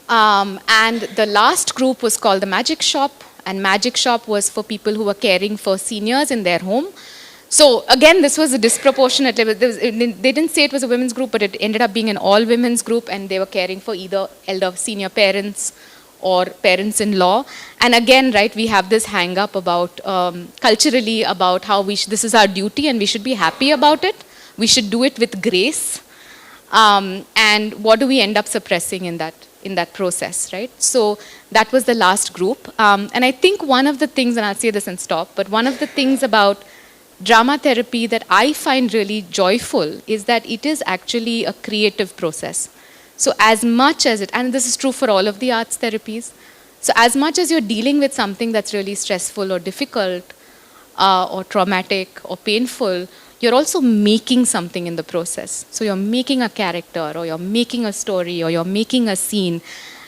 And the last group was called the Magic Shop, and Magic Shop was for people who were caring for seniors in their home. So again, this was a disproportionate level. They didn't say it was a women's group, but it ended up being an all-women's group, and they were caring for either elder senior parents or parents-in-law. And again, right, we have this hang-up about, culturally, about how this is our duty and we should be happy about it. We should do it with grace. And what do we end up suppressing in that process, right? So that was the last group. And I think one of the things, and I'll say this and stop, but one of the things about drama therapy that I find really joyful is that it is actually a creative process. So as much as and this is true for all of the arts therapies, so as much as you're dealing with something that's really stressful or difficult or traumatic or painful, you're also making something in the process. So you're making a character, or you're making a story, or you're making a scene.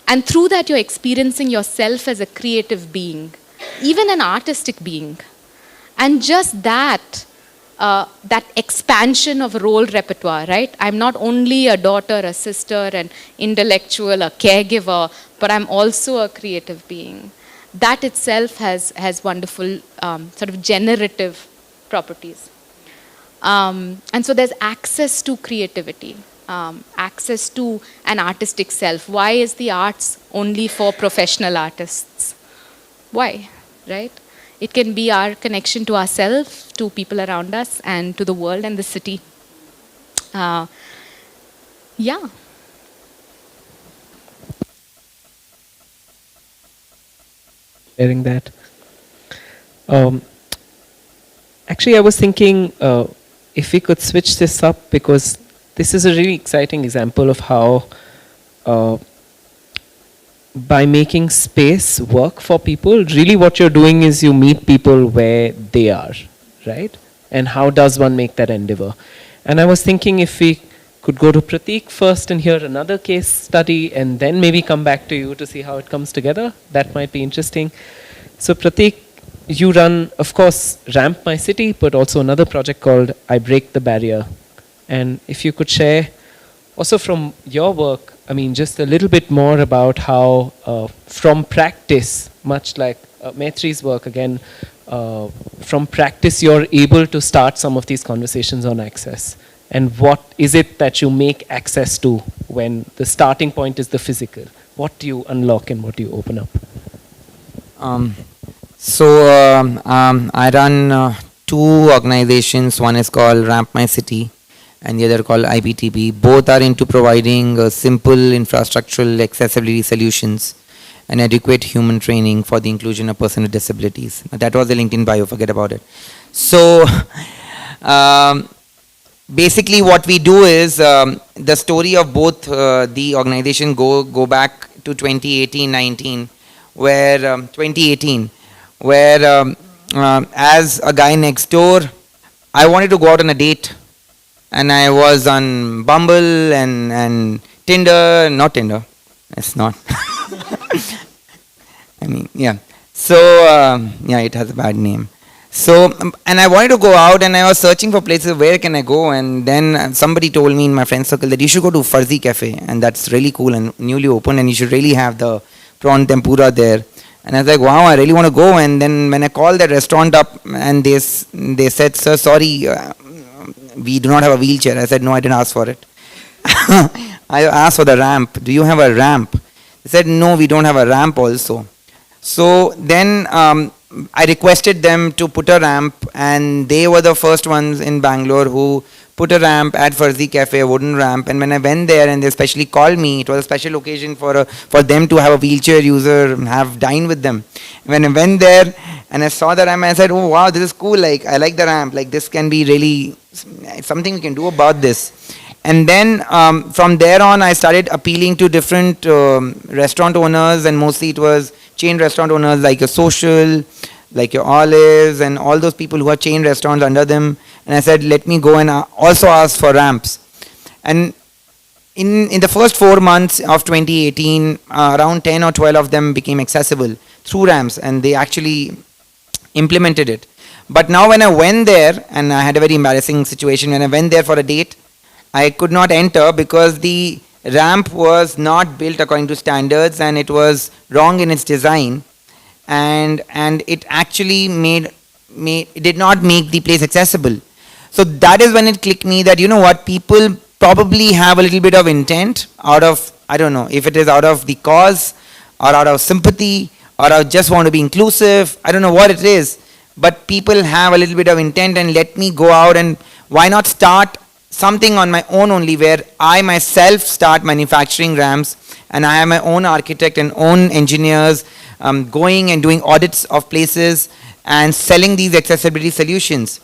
And through that, you're experiencing yourself as a creative being, even an artistic being. And just that expansion of role repertoire, right? I'm not only a daughter, a sister, an intellectual, a caregiver, but I'm also a creative being. That itself has wonderful sort of generative properties. And so there's access to creativity, access to an artistic self. Why is the arts only for professional artists? Why, right? It can be our connection to ourselves, to people around us, and to the world and the city. Yeah. Sharing that. Actually, I was thinking if we could switch this up, because this is a really exciting example of how by making space work for people, really what you're doing is you meet people where they are, right? And how does one make that endeavor? And I was thinking if we could go to Prateek first and hear another case study, and then maybe come back to you to see how it comes together. That might be interesting. So Prateek, you run, of course, RampMy City, but also another project called I Break the Barrier. And if you could share also from your work, I mean, just a little bit more about how from practice, much like Maitri's work again, from practice you're able to start some of these conversations on access. And what is it that you make access to when the starting point is the physical? What do you unlock and what do you open up? I run two organizations. One is called RampMy City and the other called IPTP. Both are into providing simple infrastructural accessibility solutions and adequate human training for the inclusion of persons with disabilities. That was the LinkedIn bio, forget about it. So basically what we do is the story of both the organization go back to 2018-19, where 2018, where as a guy next door, I wanted to go out on a date, and I was on Bumble and Tinder, not Tinder, it's not. I mean, yeah. So yeah, it has a bad name. So, and I wanted to go out, and I was searching for places, where can I go, and then somebody told me in my friend circle that you should go to Farzi Cafe, and that's really cool and newly opened, and you should really have the prawn tempura there. And I was like, wow, I really want to go. And then when I called that restaurant up, and they said, sir, sorry, we do not have a wheelchair. I said, no, I didn't ask for it. I asked for the ramp. Do you have a ramp? They said, no, we don't have a ramp also. So then I requested them to put a ramp, and they were the first ones in Bangalore who put a ramp at Farzi Cafe, a wooden ramp. And when I went there, and they especially called me, it was a special occasion for them to have a wheelchair user have dine with them. When I went there and I saw the ramp, I said, oh wow, this is cool, like I like the ramp, like this can be really something we can do about this. And then from there on, I started appealing to different restaurant owners, and mostly it was chain restaurant owners like your Social, like your Olives, and all those people who have chain restaurants under them. And I said, let me go and also ask for ramps. And in the first 4 months of 2018, around 10 or 12 of them became accessible through ramps, and they actually implemented it. But now when I went there, and I had a very embarrassing situation, when I went there for a date, I could not enter because the ramp was not built according to standards, and it was wrong in its design, and it actually did not make the place accessible. So that is when it clicked me that, you know what, people probably have a little bit of intent out of, I don't know, if it is out of the cause or out of sympathy or I just want to be inclusive, I don't know what it is, but people have a little bit of intent, and let me go out, and why not start something on my own only, where I myself start manufacturing ramps, and I have my own architect and own engineers going and doing audits of places and selling these accessibility solutions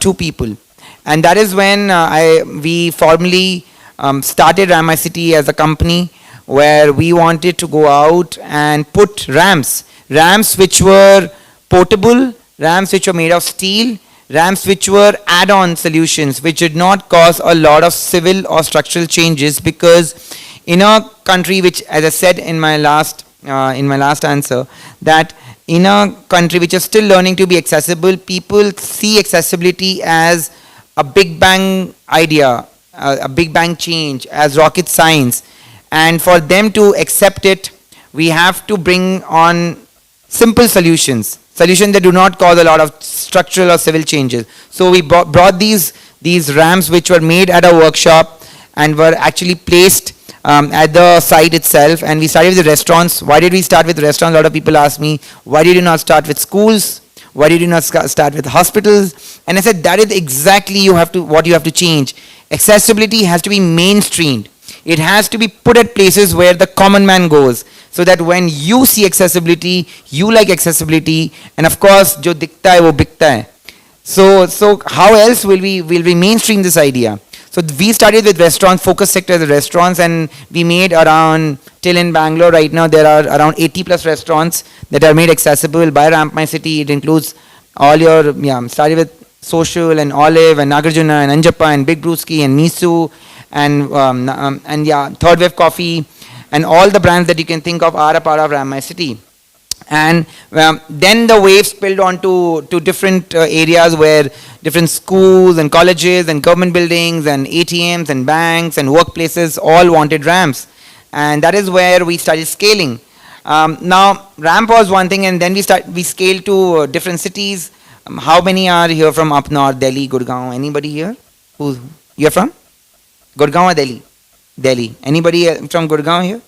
to people. And that is when we formally started RampMy City as a company, where we wanted to go out and put ramps which were portable, ramps which were made of steel, ramps which were add-on solutions which did not cause a lot of civil or structural changes, because in a country which, as I said in my last answer, that in a country which is still learning to be accessible, people see accessibility as a big bang idea, a big bang change, as rocket science, and for them to accept it, we have to bring on simple solutions that do not cause a lot of structural or civil changes. So we brought these ramps which were made at a workshop and were actually placed at the site itself, and we started with the restaurants. Why did we start with restaurants? A lot of people ask me, why did you not start with schools? Why did you not start with hospitals? And I said, that is exactly what you have to change. Accessibility has to be mainstreamed. It has to be put at places where the common man goes, so that when you see accessibility, you like accessibility, and of course, jo dikhta hai wo bikta hai. So how else will we mainstream this idea? So we started with restaurants, focus sectors of restaurants, and we made around, till in Bangalore right now, there are around 80 plus restaurants that are made accessible by RampMy City. It includes all your, started with Social and Olive and Nagarjuna and Anjappa and Big Brewski and Misu and Third Wave Coffee, and all the brands that you can think of are a part of RampMy City. And then the wave spilled onto different areas where different schools and colleges and government buildings and ATMs and banks and workplaces all wanted ramps. And that is where we started scaling. Now, ramp was one thing, and then we scaled to different cities. How many are here from up north, Delhi, Gurgaon? Anybody here? You're from? Gurgaon or Delhi? Delhi. Anybody from Gurgaon here?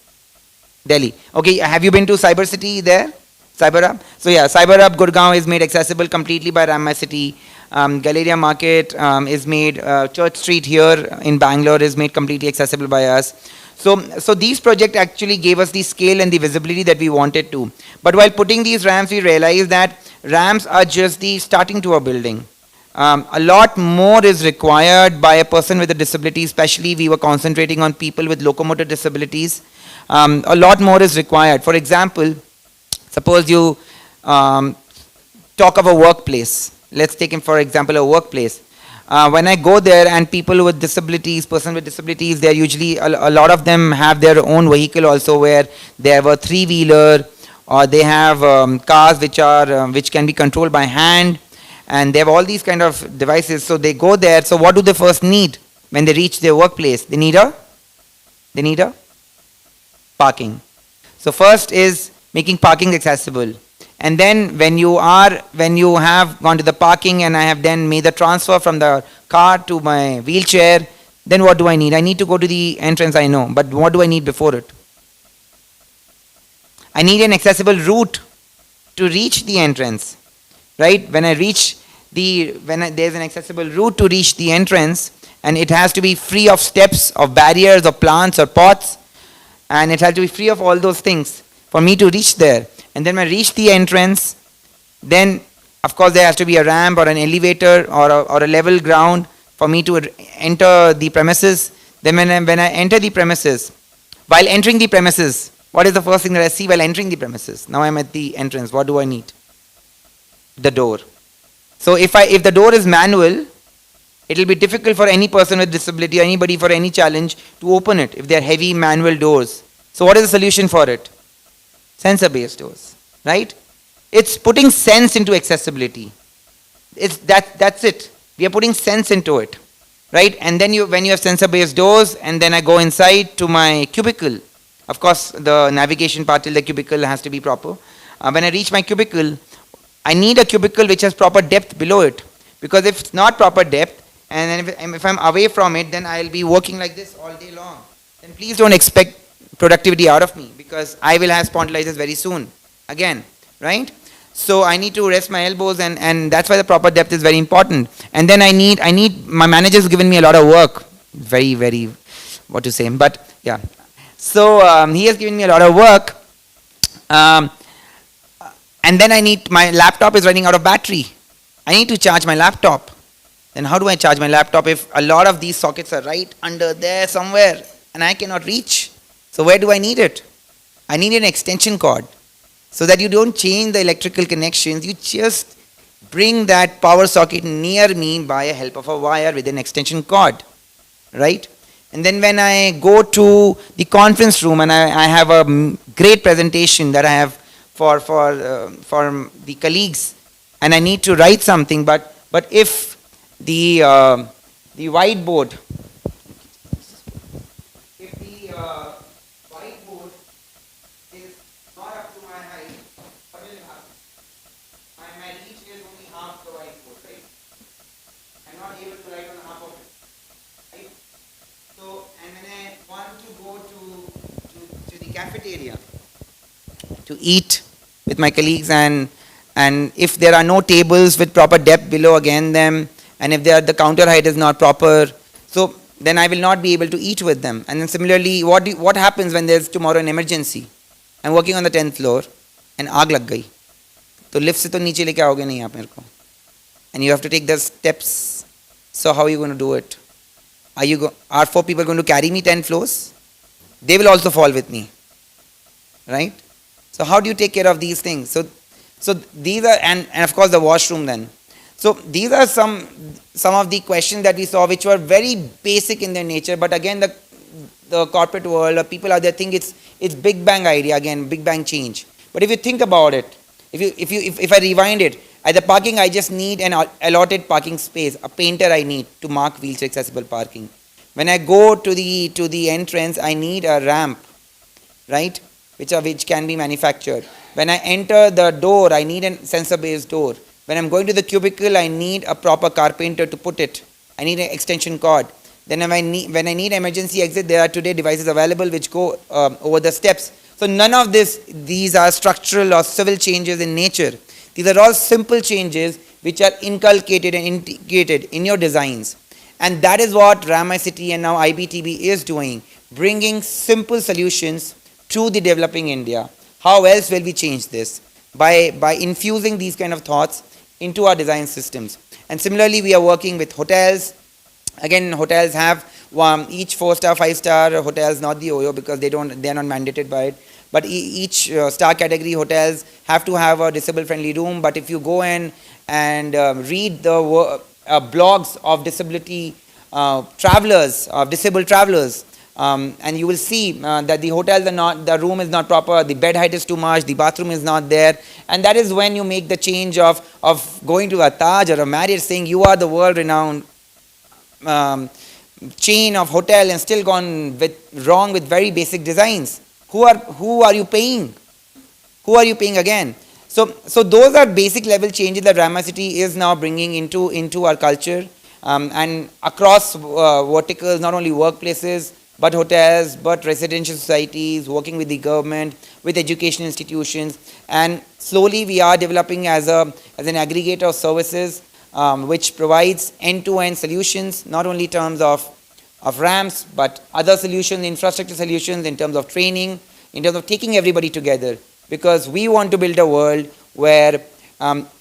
Delhi. Okay, have you been to Cyber City there? Cyber Hub? So yeah, Cyber Hub Gurgaon is made accessible completely by RampMy City. Galleria Market is made, Church Street here in Bangalore is made completely accessible by us. So these projects actually gave us the scale and the visibility that we wanted to. But while putting these ramps, we realized that ramps are just the starting to a building. A lot more is required by a person with a disability, especially we were concentrating on people with locomotor disabilities. A lot more is required. For example, suppose you talk of a workplace. Let's take him for example, a workplace. When I go there and people with disabilities, person with disabilities, they're usually, a lot of them have their own vehicle also where they have a three-wheeler or they have cars which can be controlled by hand, and they have all these kind of devices. So they go there. So what do they first need when they reach their workplace? They need a parking. So first is making parking accessible. And then when you have gone to the parking and I have then made the transfer from the car to my wheelchair, then what do I need? I need to go to the entrance, I know, but what do I need before it? I need an accessible route to reach the entrance, right? When there's an accessible route to reach the entrance, and it has to be free of steps, of barriers, of plants or pots, and it has to be free of all those things for me to reach there. And then when I reach the entrance, then of course there has to be a ramp or an elevator or a level ground for me to enter the premises. Then when I enter the premises, while entering the premises, what is the first thing that I see while entering the premises? Now I'm at the entrance. What do I need? The door. So if the door is manual, it will be difficult for any person with disability or anybody for any challenge to open it if they are heavy manual doors. So what is the solution for it? Sensor-based doors, right? It's putting sense into accessibility. That's it. We are putting sense into it, right? And then when you have sensor-based doors, and then I go inside to my cubicle. Of course, the navigation part till the cubicle has to be proper. When I reach my cubicle, I need a cubicle which has proper depth below it, because if it's not proper depth, and then if I'm away from it, then I'll be working like this all day long. Then please don't expect productivity out of me, because I will have spondylitis very soon again, right? So I need to rest my elbows, and that's why the proper depth is very important. And then I need my manager's given me a lot of work, very, very, what to say, but yeah. So he has given me a lot of work, and then my laptop is running out of battery. I need to charge my laptop. Then how do I charge my laptop if a lot of these sockets are right under there somewhere and I cannot reach? So where do I need it? I need an extension cord, so that you don't change the electrical connections. You just bring that power socket near me by a help of a wire with an extension cord, right? And then when I go to the conference room and I have a great presentation that I have for the colleagues, and I need to write something, but if the whiteboard, cafeteria to eat with my colleagues, and if there are no tables with proper depth below again them, and if the counter height is not proper, so then I will not be able to eat with them. And then similarly, what happens when there's tomorrow an emergency? I'm working on the 10th floor and आग लग गई, तो lift से तो नीचे लेके आओगे नहीं आप मेरे को, and you have to take the steps. So how are you going to do it? Are 4 people going to carry me 10 floors? They will also fall with me, right? So how do you take care of these things? So these are, and of course the washroom then. So these are some of the questions that we saw, which were very basic in their nature, but again the corporate world or people out there think it's big bang idea, again big bang change. But if you think about it, if I rewind it, at the parking I just need an allotted parking space, a painter I need to mark wheelchair accessible parking. When I go to the entrance, I need a ramp, right? Which can be manufactured. When I enter the door, I need a sensor-based door. When I'm going to the cubicle, I need a proper carpenter to put it. I need an extension cord. Then when I need emergency exit, there are today devices available which go over the steps. So none of these are structural or civil changes in nature. These are all simple changes which are inculcated and integrated in your designs. And that is what RampMy City and now IBTB is doing, bringing simple solutions to the developing India. How else will we change this? By infusing these kind of thoughts into our design systems. And similarly, we are working with hotels. Again, hotels have each 4-star, 5-star hotels, not the OYO because they are not mandated by it. But each star category hotels have to have a disabled-friendly room. But if you go in and read the blogs of disability travelers, of disabled travelers, and you will see that the hotels are not, the room is not proper, the bed height is too much, the bathroom is not there, and that is when you make the change of going to a Taj or a Marriott, saying you are the world-renowned chain of hotel and still gone wrong with very basic designs. Who are you paying? Who are you paying again? So those are basic level changes that RampMy City is now bringing into our culture, and across verticals, not only workplaces, but hotels, but residential societies, working with the government, with education institutions, and slowly we are developing as an aggregator of services which provides end-to-end solutions, not only in terms of ramps, but other solutions, infrastructure solutions, in terms of training, in terms of taking everybody together. Because we want to build a world where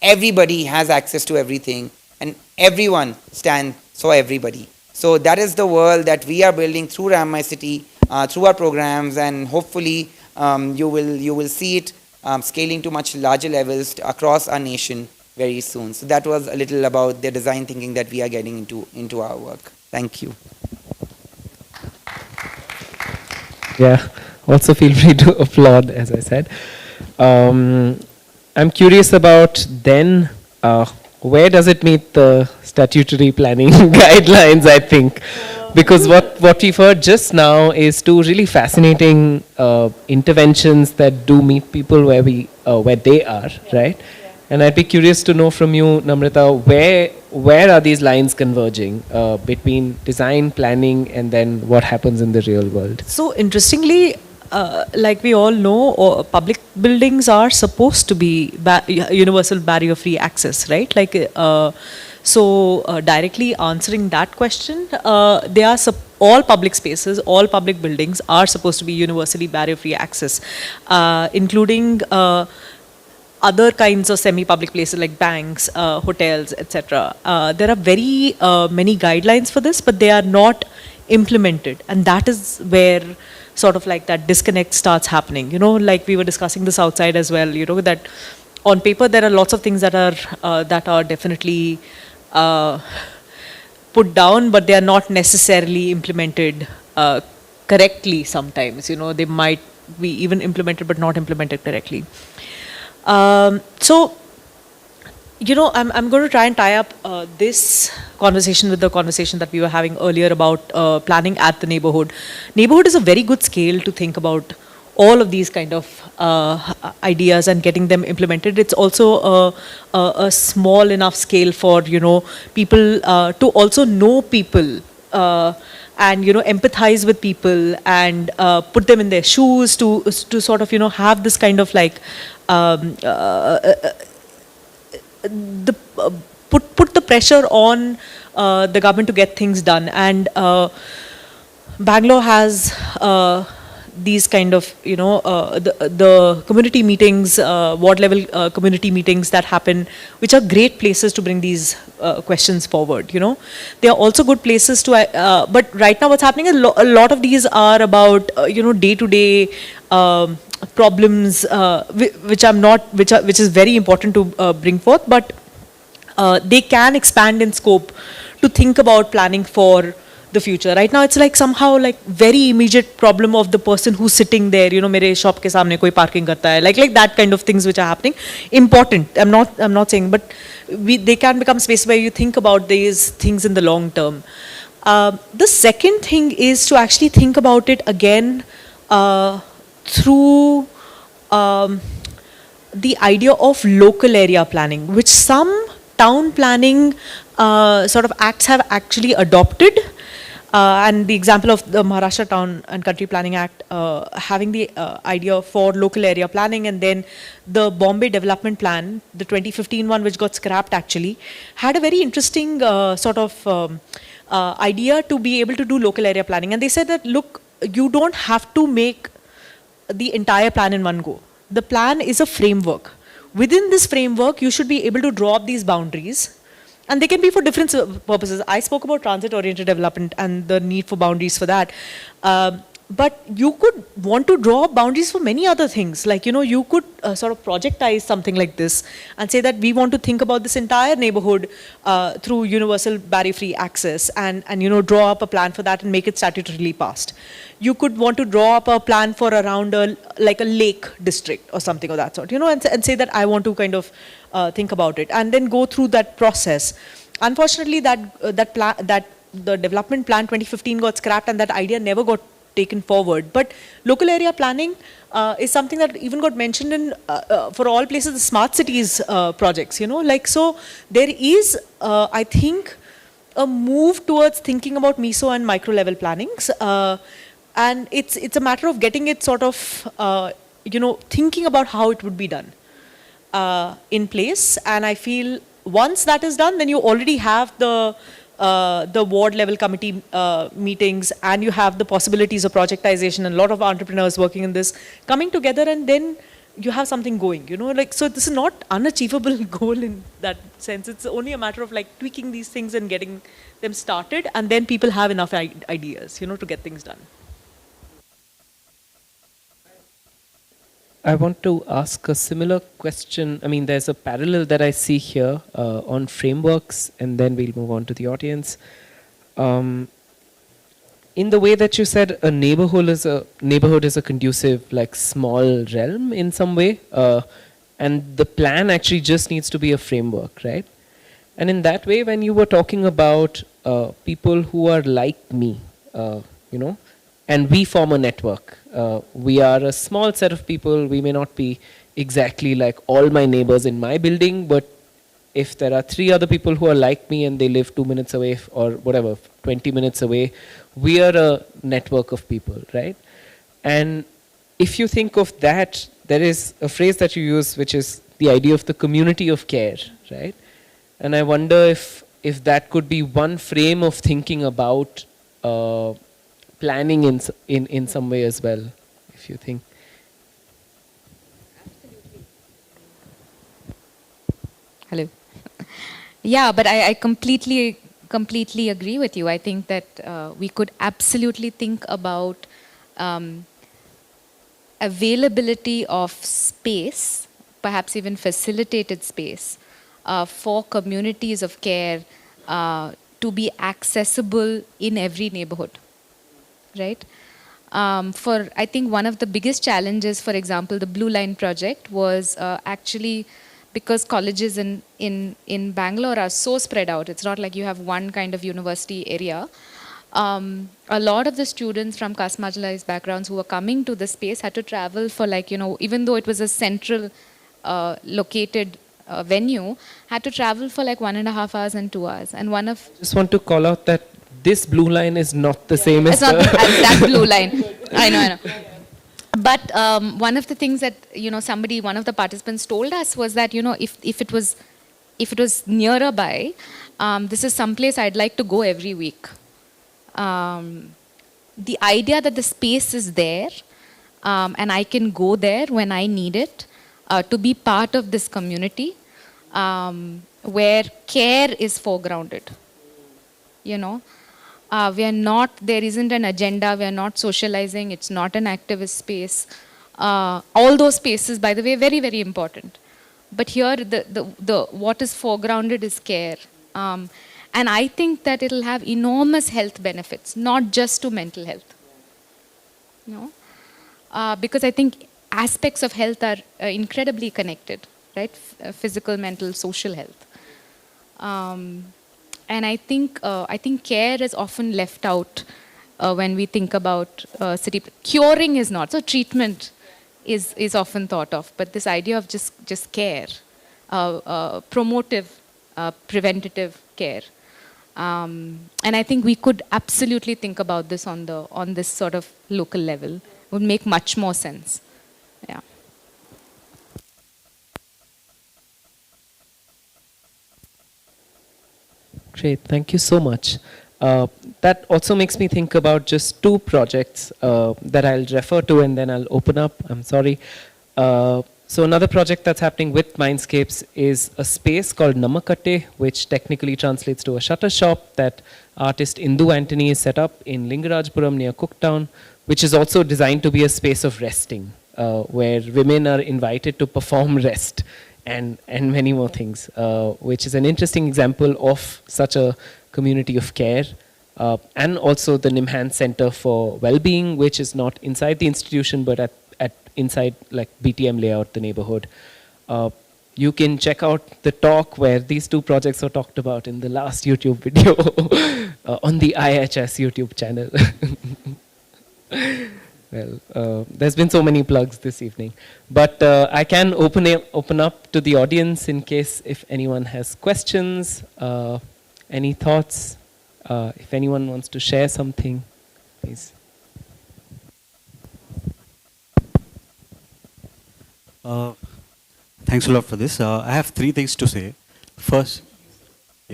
everybody has access to everything and everyone stands for everybody. So that is the world that we are building through RampMy City, through our programs, and hopefully you will see it scaling to much larger levels across our nation very soon. So that was a little about the design thinking that we are getting into our work. Thank you. Yeah, also feel free to applaud, as I said. I'm curious about then, where does it meet the statutory planning guidelines, I think? Because what we've heard just now is two really fascinating interventions that do meet people where they are, right? And I'd be curious to know from you, Namrata, where are these lines converging between design, planning, and then what happens in the real world? So interestingly, like we all know, public buildings are supposed to be universal barrier-free access, right? Like, directly answering that question, they are all public spaces, all public buildings are supposed to be universally barrier-free access, including other kinds of semi-public places like banks, hotels, etc. There are very many guidelines for this, but they are not implemented, and that is where sort of like that disconnect starts happening. You know, like we were discussing this outside as well. You know, that on paper there are lots of things that are definitely put down, but they are not necessarily implemented correctly. Sometimes, you know, they might be even implemented but not implemented correctly. So, you know, I'm going to try and tie up this conversation with the conversation that we were having earlier about planning at the neighborhood. Neighborhood is a very good scale to think about all of these kind of ideas and getting them implemented. It's also a small enough scale for, you know, people to also know people and, you know, empathize with people and put them in their shoes to sort of, you know, have this kind of like put the pressure on the government to get things done. And Bangalore has these kind of, you know, the community meetings, ward level community meetings that happen, which are great places to bring these questions forward. You know, they are also good places to, but right now what's happening is a lot of these are about, you know, day-to-day problems, which is very important to bring forth, but they can expand in scope to think about planning for the future. Right now it's like somehow like very immediate problem of the person who's sitting there, you know, mere shop ke samne koi parking karta hai, like that kind of things which are happening. Important, I'm not saying, but they can become space where you think about these things in the long term. The second thing is to actually think about it again through the idea of local area planning, which some town planning sort of acts have actually adopted. And the example of the Maharashtra Town and Country Planning Act having the idea for local area planning, and then the Bombay Development Plan, the 2015 one, which got scrapped actually, had a very interesting sort of idea to be able to do local area planning. And they said that, look, you don't have to make the entire plan in one go. The plan is a framework. Within this framework, you should be able to draw up these boundaries, and they can be for different purposes. I spoke about transit-oriented development and the need for boundaries for that. But you could want to draw up boundaries for many other things. Like, you could sort of projectize something like this and say that we want to think about this entire neighborhood through universal barrier-free access, and draw up a plan for that and make it statutorily passed. You could want to draw up a plan for around like a lake district or something of that sort, and say that I want to kind of think about it, and then go through that process. Unfortunately, that the development plan 2015 got scrapped, and that idea never got taken forward. But local area planning is something that even got mentioned in, for all places, the smart cities projects, so there is, I think, a move towards thinking about meso and micro level plannings. And it's a matter of getting it sort of, thinking about how it would be done in place. And I feel once that is done, then you already have the ward level committee meetings, and you have the possibilities of projectization, and a lot of entrepreneurs working in this coming together, and then you have something going, so this is not unachievable goal in that sense. It's only a matter of like tweaking these things and getting them started, and then people have enough ideas, to get things done. I want to ask a similar question. I mean, there's a parallel that I see here on frameworks, and then we'll move on to the audience. In the way that you said, a neighborhood is a conducive, like, small realm in some way, and the plan actually just needs to be a framework, right? And in that way, when you were talking about people who are like me, and we form a network. We are a small set of people. We may not be exactly like all my neighbors in my building, but if there are 3 other people who are like me and they live 2 minutes away or whatever, 20 minutes away, we are a network of people, right? And if you think of that, there is a phrase that you use, which is the idea of the community of care, right? And I wonder if that could be one frame of thinking about planning in some way as well, if you think. Hello. Yeah, but I completely agree with you. I think that we could absolutely think about availability of space, perhaps even facilitated space, for communities of care to be accessible in every neighborhood. Right? I think one of the biggest challenges, for example, the Blue Line project was actually because colleges in Bangalore are so spread out. It's not like you have one kind of university area. A lot of the students from caste marginalized backgrounds who were coming to the space had to travel for even though it was a central located venue, had to travel for 1.5 hours and 2 hours. And Just want to call out that this blue line is not the same as it's not that blue line. I know. But one of the things that one of the participants told us was that if it was nearer by, this is someplace I'd like to go every week. The idea that the space is there, and I can go there when I need it, to be part of this community, where care is foregrounded. There isn't an agenda, we are not socializing, it's not an activist space. All those spaces, by the way, very, very important. But here, the what is foregrounded is care. And I think that it'll have enormous health benefits, not just to mental health. Because I think aspects of health are incredibly connected, right? Physical, mental, social health. And I think care is often left out when we think about city. Curing is not. So treatment is often thought of. But this idea of just care, promotive, preventative care, And I think we could absolutely think about this on this sort of local level. It would make much more sense. Yeah. Great, thank you so much. That also makes me think about just two projects that I'll refer to and then I'll open up. I'm sorry. So another project that's happening with Mindscapes is a space called Namakate, which technically translates to a shutter shop that artist Indu Antony is set up in Lingarajpuram near Cooktown, which is also designed to be a space of resting, where women are invited to perform rest and many more things, which is an interesting example of such a community of care. And also the Nimhan Center for Wellbeing, which is not inside the institution, but at inside like BTM layout, the neighborhood. You can check out the talk where these two projects were talked about in the last YouTube video on the IIHS YouTube channel. Well, there's been so many plugs this evening, but I can open up to the audience in case if anyone has questions, any thoughts, if anyone wants to share something, please. Thanks a lot for this. I have three things to say. First,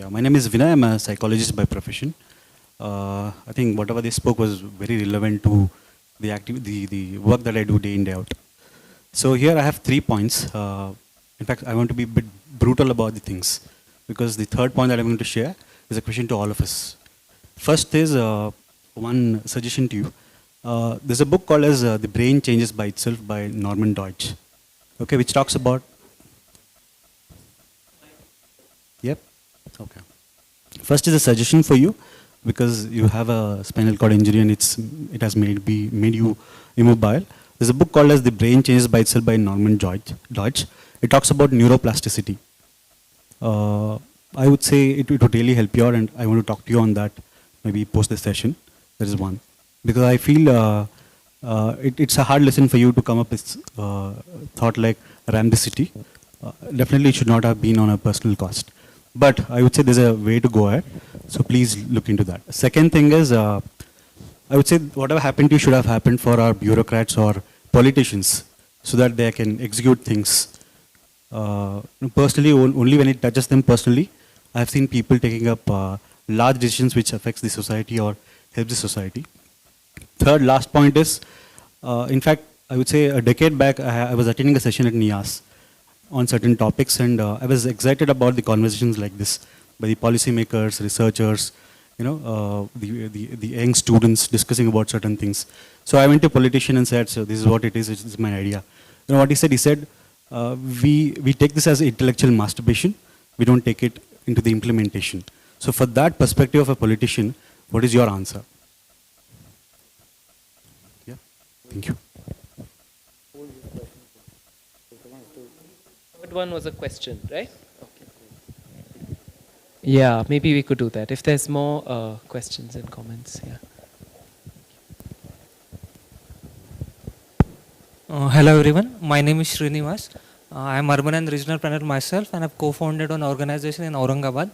my name is Vinay. I'm a psychologist by profession. I think whatever they spoke was very relevant to the work that I do day in, day out. So here I have 3 points. In fact, I want to be a bit brutal about the things, because the third point that I'm going to share is a question to all of us. First is one suggestion to you. There's a book called as The Brain Changes by Itself by Norman Deutsch. Okay, which talks about... Yep, okay. First is a suggestion for you, because you have a spinal cord injury and it has made you immobile. There's a book called as The Brain Changes by Itself by Norman Deutsch. It talks about neuroplasticity. I would say it would really help you out, and I want to talk to you on that maybe post the session. That is one. Because I feel it's a hard lesson for you to come up with thought like ram the city. Definitely it should not have been on a personal cost. But I would say there's a way to go ahead. So please look into that. Second thing is, I would say whatever happened to you should have happened for our bureaucrats or politicians, so that they can execute things. Personally, only when it touches them personally, I have seen people taking up large decisions which affects the society or helps the society. Third, last point is, in fact, I would say a decade back, I was attending a session at NIAS on certain topics, and I was excited about the conversations like this by the policymakers, researchers, the young students discussing about certain things. So I went to a politician and said, so this is what it is, this is my idea. You know what he said? He said, we take this as intellectual masturbation, we don't take it into the implementation. So for that perspective of a politician, what is your answer? Yeah, thank you. Third one was a question, right? Okay. Yeah, maybe we could do that. If there's more questions and comments, yeah. Hello everyone, my name is Srinivas. I am urban and regional planner myself, and I've co-founded an organization in Aurangabad.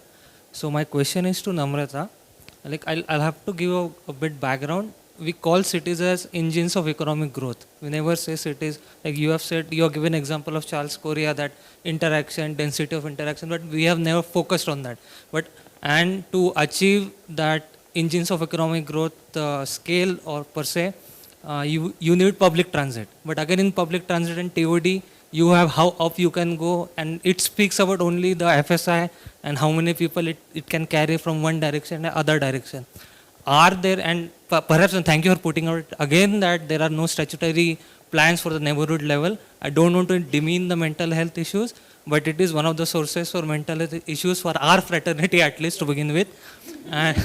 So my question is to Namrata. Like I'll have to give a bit background. We call cities as engines of economic growth. We never say cities, like you have said, you have given example of Charles Correa, that interaction, density of interaction, but we have never focused on that. And to achieve that engines of economic growth scale or per se, you need public transit. But again, in public transit and TOD, you have how up you can go, and it speaks about only the FSI and how many people it can carry from one direction to other direction. Are there, and perhaps, and thank you for putting out again that there are no statutory plans for the neighborhood level. I don't want to demean the mental health issues, but it is one of the sources for mental health issues for our fraternity, at least to begin with. And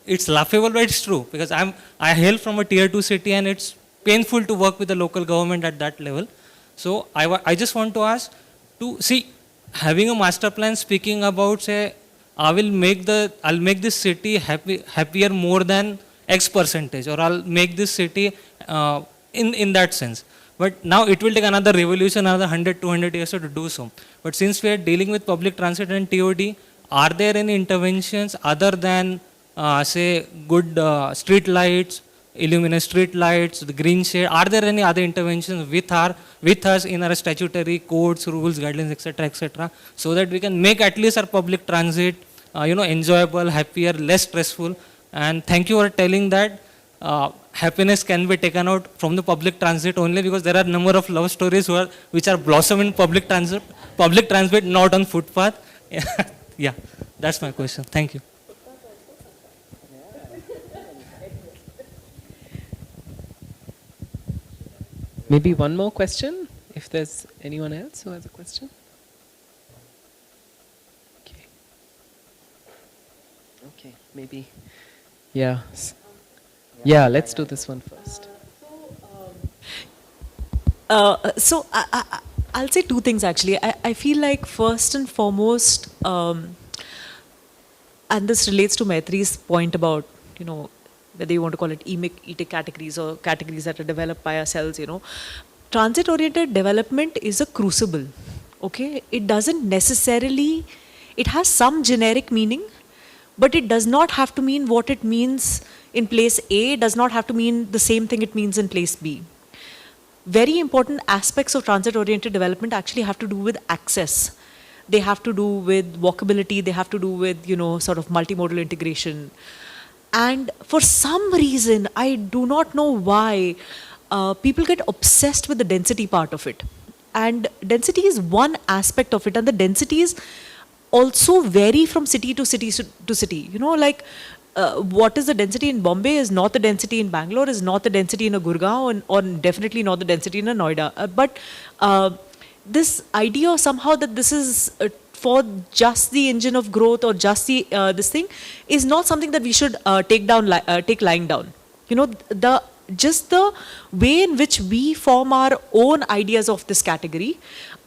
it's laughable, but it's true, because I hail from a tier 2 city, and it's painful to work with the local government at that level. So I just want to ask to see, having a master plan speaking about, say, I'll make this city happier more than X percentage, or I'll make this city in that sense. But now it will take another revolution, another 100, 200 years to do so. But since we are dealing with public transit and TOD, are there any interventions other than, say, good street lights, illuminate street lights, the green shade? Are there any other interventions with us in our statutory codes, rules, guidelines, etc., so that we can make at least our public transit, enjoyable, happier, less stressful? And thank you for telling that happiness can be taken out from the public transit only, because there are a number of love stories which are blossom in public transit, not on footpath. Yeah, that's my question. Thank you. Maybe one more question, if there's anyone else who has a question. Okay, maybe. Yeah. Yeah, let's do this one first. So I'll say two things actually. I feel like first and foremost, and this relates to Maitri's point about, whether you want to call it ETIC categories or categories that are developed by ourselves, transit-oriented development is a crucible, okay? It doesn't necessarily, it has some generic meaning, but it does not have to mean what it means in place A, it does not have to mean the same thing it means in place B. Very important aspects of transit-oriented development actually have to do with access. They have to do with walkability, they have to do with, sort of multimodal integration. And for some reason, I do not know why, people get obsessed with the density part of it. And density is one aspect of it, and the densities also vary from city to city to city. What is the density in Bombay is not the density in Bangalore, is not the density in a Gurgaon, or definitely not the density in a Noida. But this idea somehow that this is for just the engine of growth or just the this thing is not something that we should take lying down. Just the way in which we form our own ideas of this category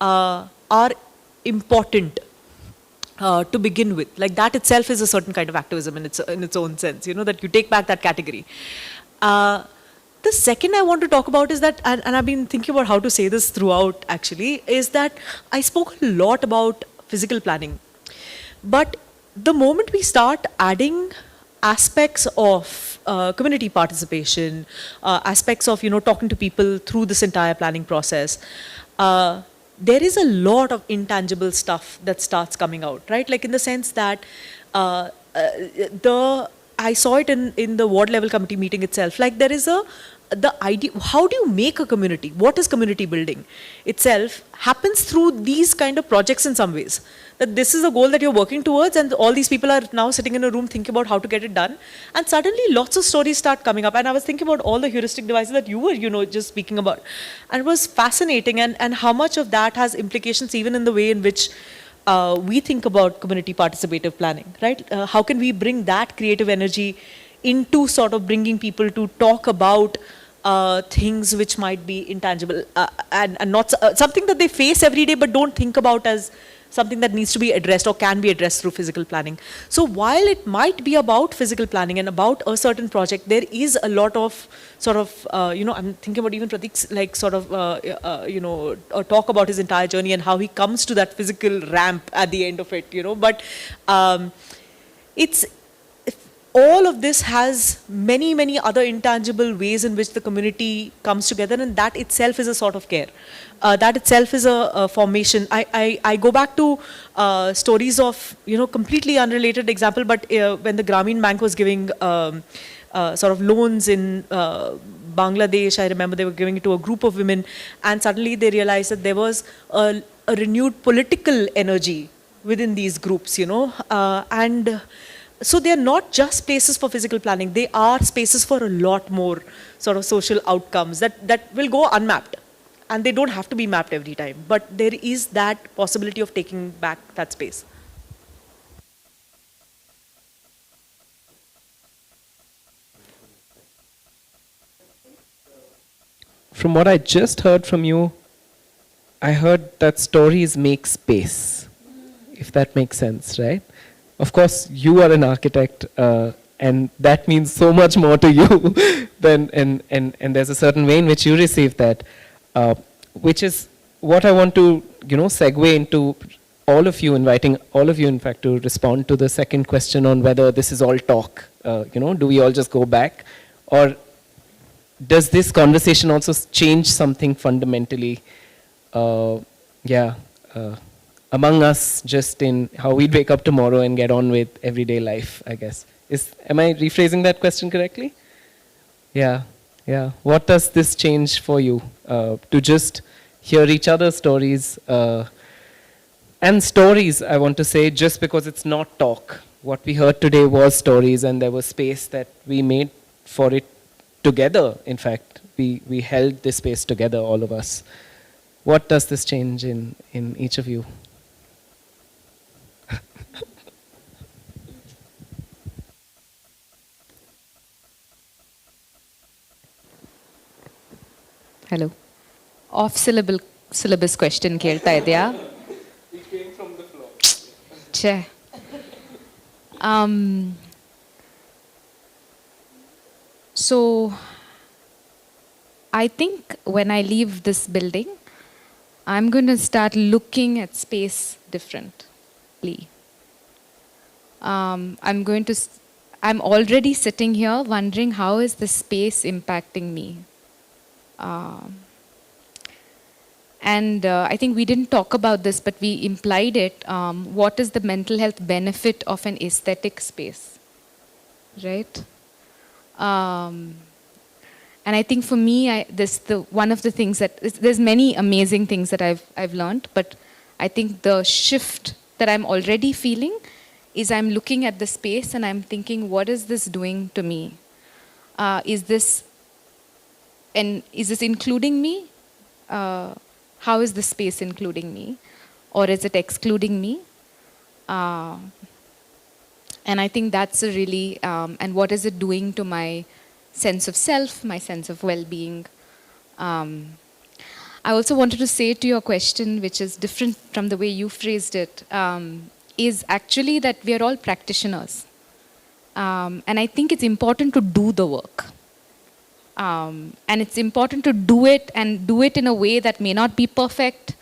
are important. To begin with, like that itself is a certain kind of activism in its own sense, that you take back that category. The second I want to talk about is that, and I've been thinking about how to say this throughout actually, is that I spoke a lot about physical planning. But the moment we start adding aspects of community participation, aspects of, talking to people through this entire planning process, there is a lot of intangible stuff that starts coming out, right? Like in the sense that I saw it in the ward level committee meeting itself. Like there is the idea, how do you make a community? What is community building itself happens through these kind of projects in some ways. That this is a goal that you're working towards, and all these people are now sitting in a room thinking about how to get it done. And suddenly lots of stories start coming up. And I was thinking about all the heuristic devices that you were, just speaking about. And it was fascinating, and how much of that has implications even in the way in which we think about community participative planning, right? How can we bring that creative energy into sort of bringing people to talk about things which might be intangible and not something that they face every day but don't think about as something that needs to be addressed or can be addressed through physical planning. So while it might be about physical planning and about a certain project, there is a lot of sort of, I'm thinking about even Prateek's like sort of, talk about his entire journey and how he comes to that physical ramp at the end of it, but it's, all of this has many, many other intangible ways in which the community comes together, and that itself is a sort of care. That itself is a formation. I go back to stories of, completely unrelated example, but when the Grameen Bank was giving sort of loans in Bangladesh, I remember they were giving it to a group of women, and suddenly they realized that there was a renewed political energy within these groups, and so they are not just places for physical planning, they are spaces for a lot more sort of social outcomes that will go unmapped. And they don't have to be mapped every time, but there is that possibility of taking back that space. From what I just heard from you, I heard that stories make space, if that makes sense, right? Of course, you are an architect, and that means so much more to you than, and there's a certain way in which you receive that, which is what I want to, segue into all of you, inviting all of you, in fact, to respond to the second question on whether this is all talk. Do we all just go back? Or does this conversation also change something fundamentally, among us, just in how we'd wake up tomorrow and get on with everyday life, I guess? Am I rephrasing that question correctly? Yeah. What does this change for you? To just hear each other's stories, and stories, I want to say, just because it's not talk. What we heard today was stories, and there was space that we made for it together. In fact, we held this space together, all of us. What does this change in each of you? Hello. Off syllabus question ಕೇಳ್ತಾ ಇದೆಯಾ? It came from the floor. ಛೇ. So I think when I leave this building, I'm going to start looking at space differently. I'm already sitting here wondering, how is the space impacting me? And I think we didn't talk about this, but we implied it. What is the mental health benefit of an aesthetic space, right? And I think for me, one of the things that there's many amazing things that I've learned, but I think the shift that I'm already feeling is I'm looking at the space and I'm thinking, what is this doing to me? Is this including me? How is the space including me? Or is it excluding me? And I think that's a really, and what is it doing to my sense of self, my sense of well-being? I also wanted to say to your question, which is different from the way you phrased it, is actually that we are all practitioners. And I think it's important to do the work. And it's important to do it, and do it in a way that may not be perfect,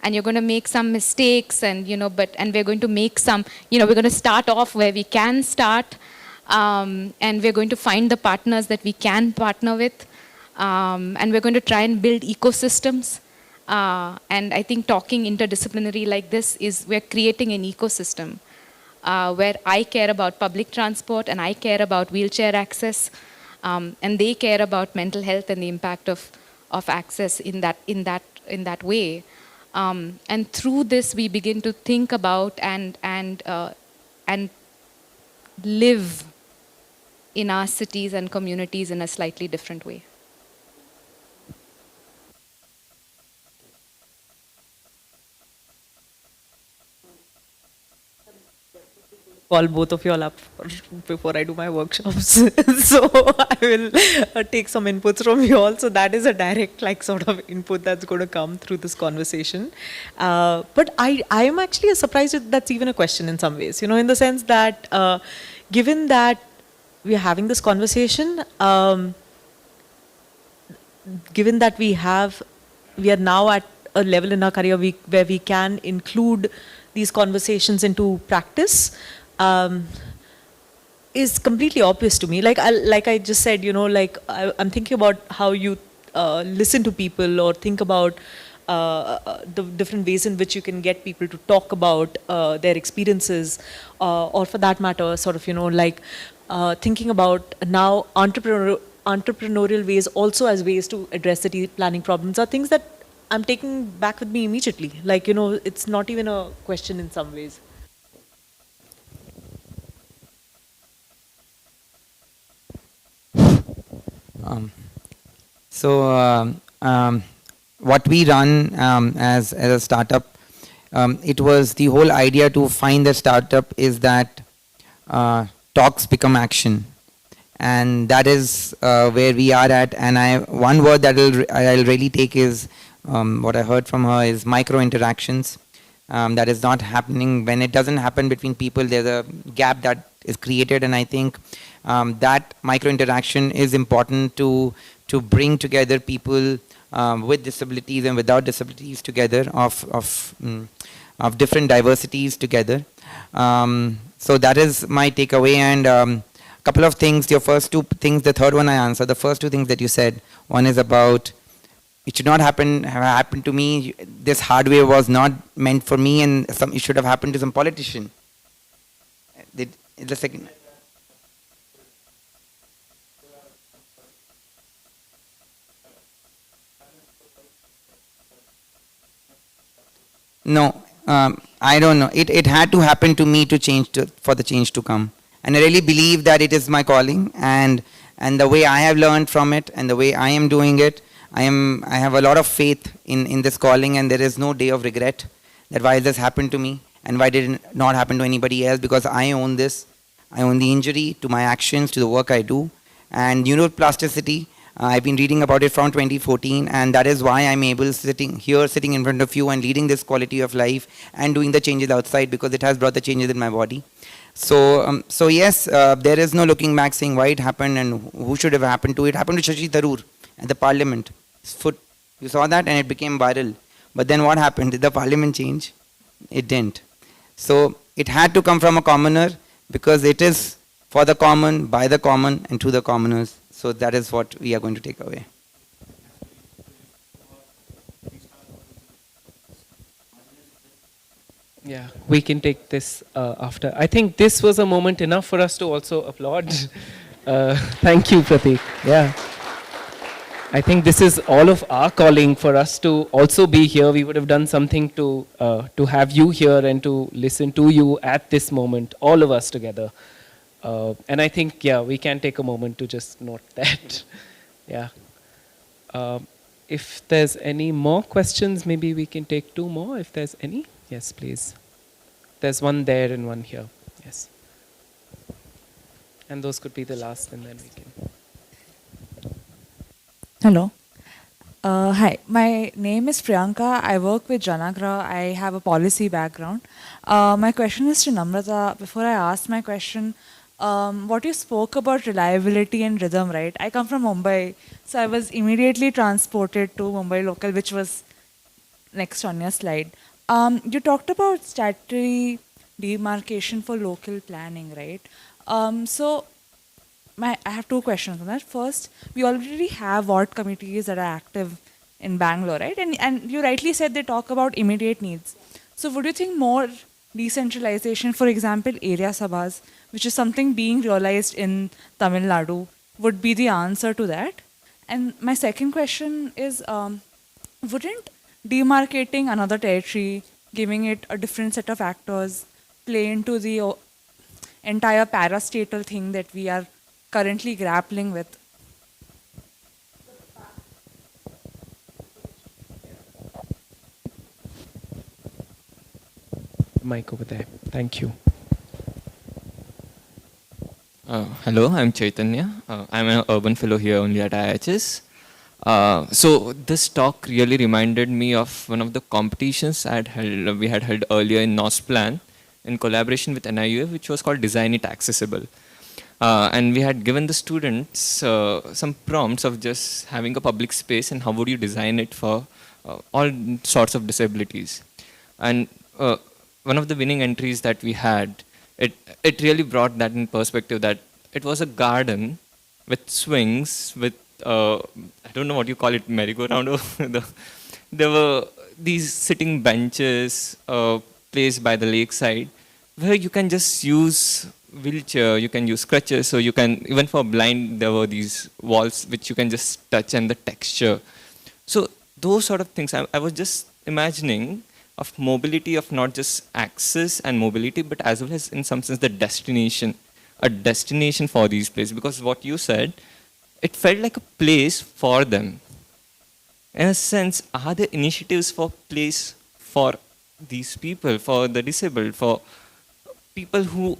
and you're going to make some mistakes, and and we're going to make some, we're going to start off where we can start, and we're going to find the partners that we can partner with, and we're going to try and build ecosystems. And I think talking interdisciplinary like this is, we're creating an ecosystem where I care about public transport and I care about wheelchair access. And they care about mental health and the impact of access in that way. And through this, we begin to think about and live in our cities and communities in a slightly different way. Call both of you all up before I do my workshops. So I will take some inputs from you all. So that is a direct sort of input that's going to come through this conversation. But I am actually surprised that that's even a question in some ways, in the sense that given that we are having this conversation, given that we are now at a level in our career where we can include these conversations into practice, is completely obvious to me. Like I just said, I'm thinking about how you listen to people, or think about the different ways in which you can get people to talk about their experiences, or for that matter, sort of, thinking about now entrepreneurial ways also as ways to address city planning problems, are things that I'm taking back with me immediately. It's not even a question in some ways. What we run as a startup, it was the whole idea to find the startup is that talks become action, and that is where we are at. And one word that I'll really take is what I heard from her is micro interactions. That is not happening. When it doesn't happen between people, there's a gap that is created, and I think that micro interaction is important to bring together people with disabilities and without disabilities together, of different diversities together. So that is my takeaway, and couple of things. Your first two things, the third one I answered. The first two things that you said, one is about it should not have happened to me. This hardware was not meant for me, and it should have happened to some politician. The second. No, I don't know. It had to happen to me to for the change to come. And I really believe that it is my calling, and the way I have learned from it and the way I am doing it, I have a lot of faith in this calling, and there is no day of regret that why this happened to me and why did it not happen to anybody else, because I own this. I own the injury to my actions, to the work I do. And neuroplasticity, I've been reading about it from 2014, and that is why I'm able sitting in front of you and leading this quality of life and doing the changes outside, because it has brought the changes in my body. So yes, there is no looking back saying why it happened and who should have happened to it. It happened to Shashi Tharoor at the parliament. His foot, you saw that, and it became viral. But then what happened? Did the parliament change? It didn't. So it had to come from a commoner, because it is for the common, by the common, and to the commoners. So that is what we are going to take away. Yeah, we can take this after. I think this was a moment enough for us to also applaud. Thank you, Prateek. Yeah. I think this is all of our calling for us to also be here. We would have done something to have you here and to listen to you at this moment, all of us together. And I think, yeah, we can take a moment to just note that. Yeah. If there's any more questions, maybe we can take two more, if there's any. Yes, please. There's one there and one here. Yes. And those could be the last, and then we can. Hello. Hi, my name is Priyanka. I work with Janagra. I have a policy background. My question is to Namrata. Before I ask my question, what you spoke about reliability and rhythm, right? I come from Mumbai, so I was immediately transported to Mumbai local, which was next on your slide. You talked about statutory demarcation for local planning, right? I have two questions on that. First, we already have ward committees that are active in Bangalore, right? And you rightly said they talk about immediate needs. So would you think more decentralization, for example, area sabhas, which is something being realized in Tamil Nadu, would be the answer to that? And my second question is, wouldn't demarcating another territory, giving it a different set of actors, play into the entire parastatal thing that we are currently grappling with? Mic over there. Thank you. Hello, I'm Chaitanya. I'm an urban fellow here only at IIHS. So this talk really reminded me of one of the competitions we had held earlier in Norsplan in collaboration with NIUF, which was called Design It Accessible. And we had given the students some prompts of just having a public space and how would you design it for all sorts of disabilities. And one of the winning entries that we had, it really brought that in perspective, that it was a garden with swings, with, I don't know what you call it, merry-go-round. There were these sitting benches placed by the lakeside where you can just use wheelchair, you can use crutches, so you can, even for blind, there were these walls which you can just touch and the texture. So those sort of things, I was just imagining of mobility, of not just access and mobility, but as well as in some sense the destination, a destination for these places. Because what you said, it felt like a place for them. In a sense, are there initiatives for place for these people, for the disabled, for people who,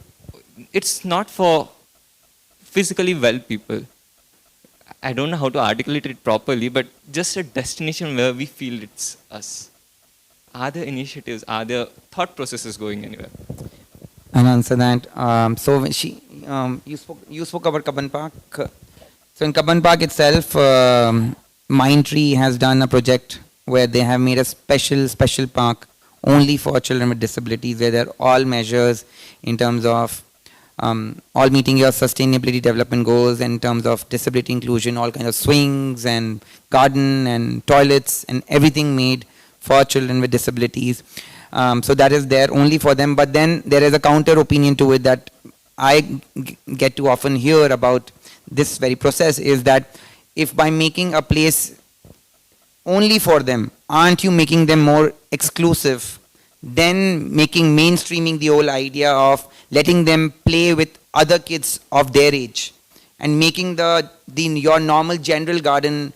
it's not for physically well people. I don't know how to articulate it properly, but just a destination where we feel it's us. Are there initiatives, are there thought processes going anywhere? I'll answer that. You spoke about Kaban Park. So in Kaban Park itself, Maitri has done a project where they have made a special park only for children with disabilities, where there are all measures in terms of all meeting your sustainability development goals in terms of disability inclusion, all kinds of swings and garden and toilets and everything made for children with disabilities. So that is there only for them. But then there is a counter opinion to it that I get to often hear about this very process, is that if by making a place only for them, aren't you making them more exclusive, then mainstreaming the whole idea of letting them play with other kids of their age and making your normal general garden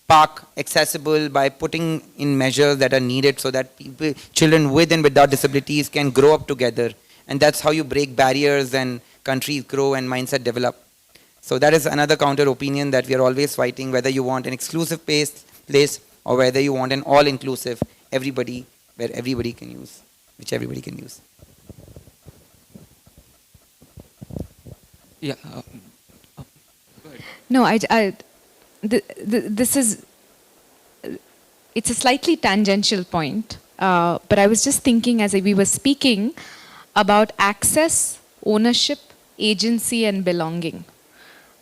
park accessible by putting in measures that are needed so that children with and without disabilities can grow up together. And that's how you break barriers and countries grow and mindset develop. So that is another counter opinion that we are always fighting, whether you want an exclusive place or whether you want an all-inclusive, everybody, where everybody can use, which everybody can use. Yeah. No, this is, it's a slightly tangential point, but I was just thinking as we were speaking about access, ownership, agency and belonging,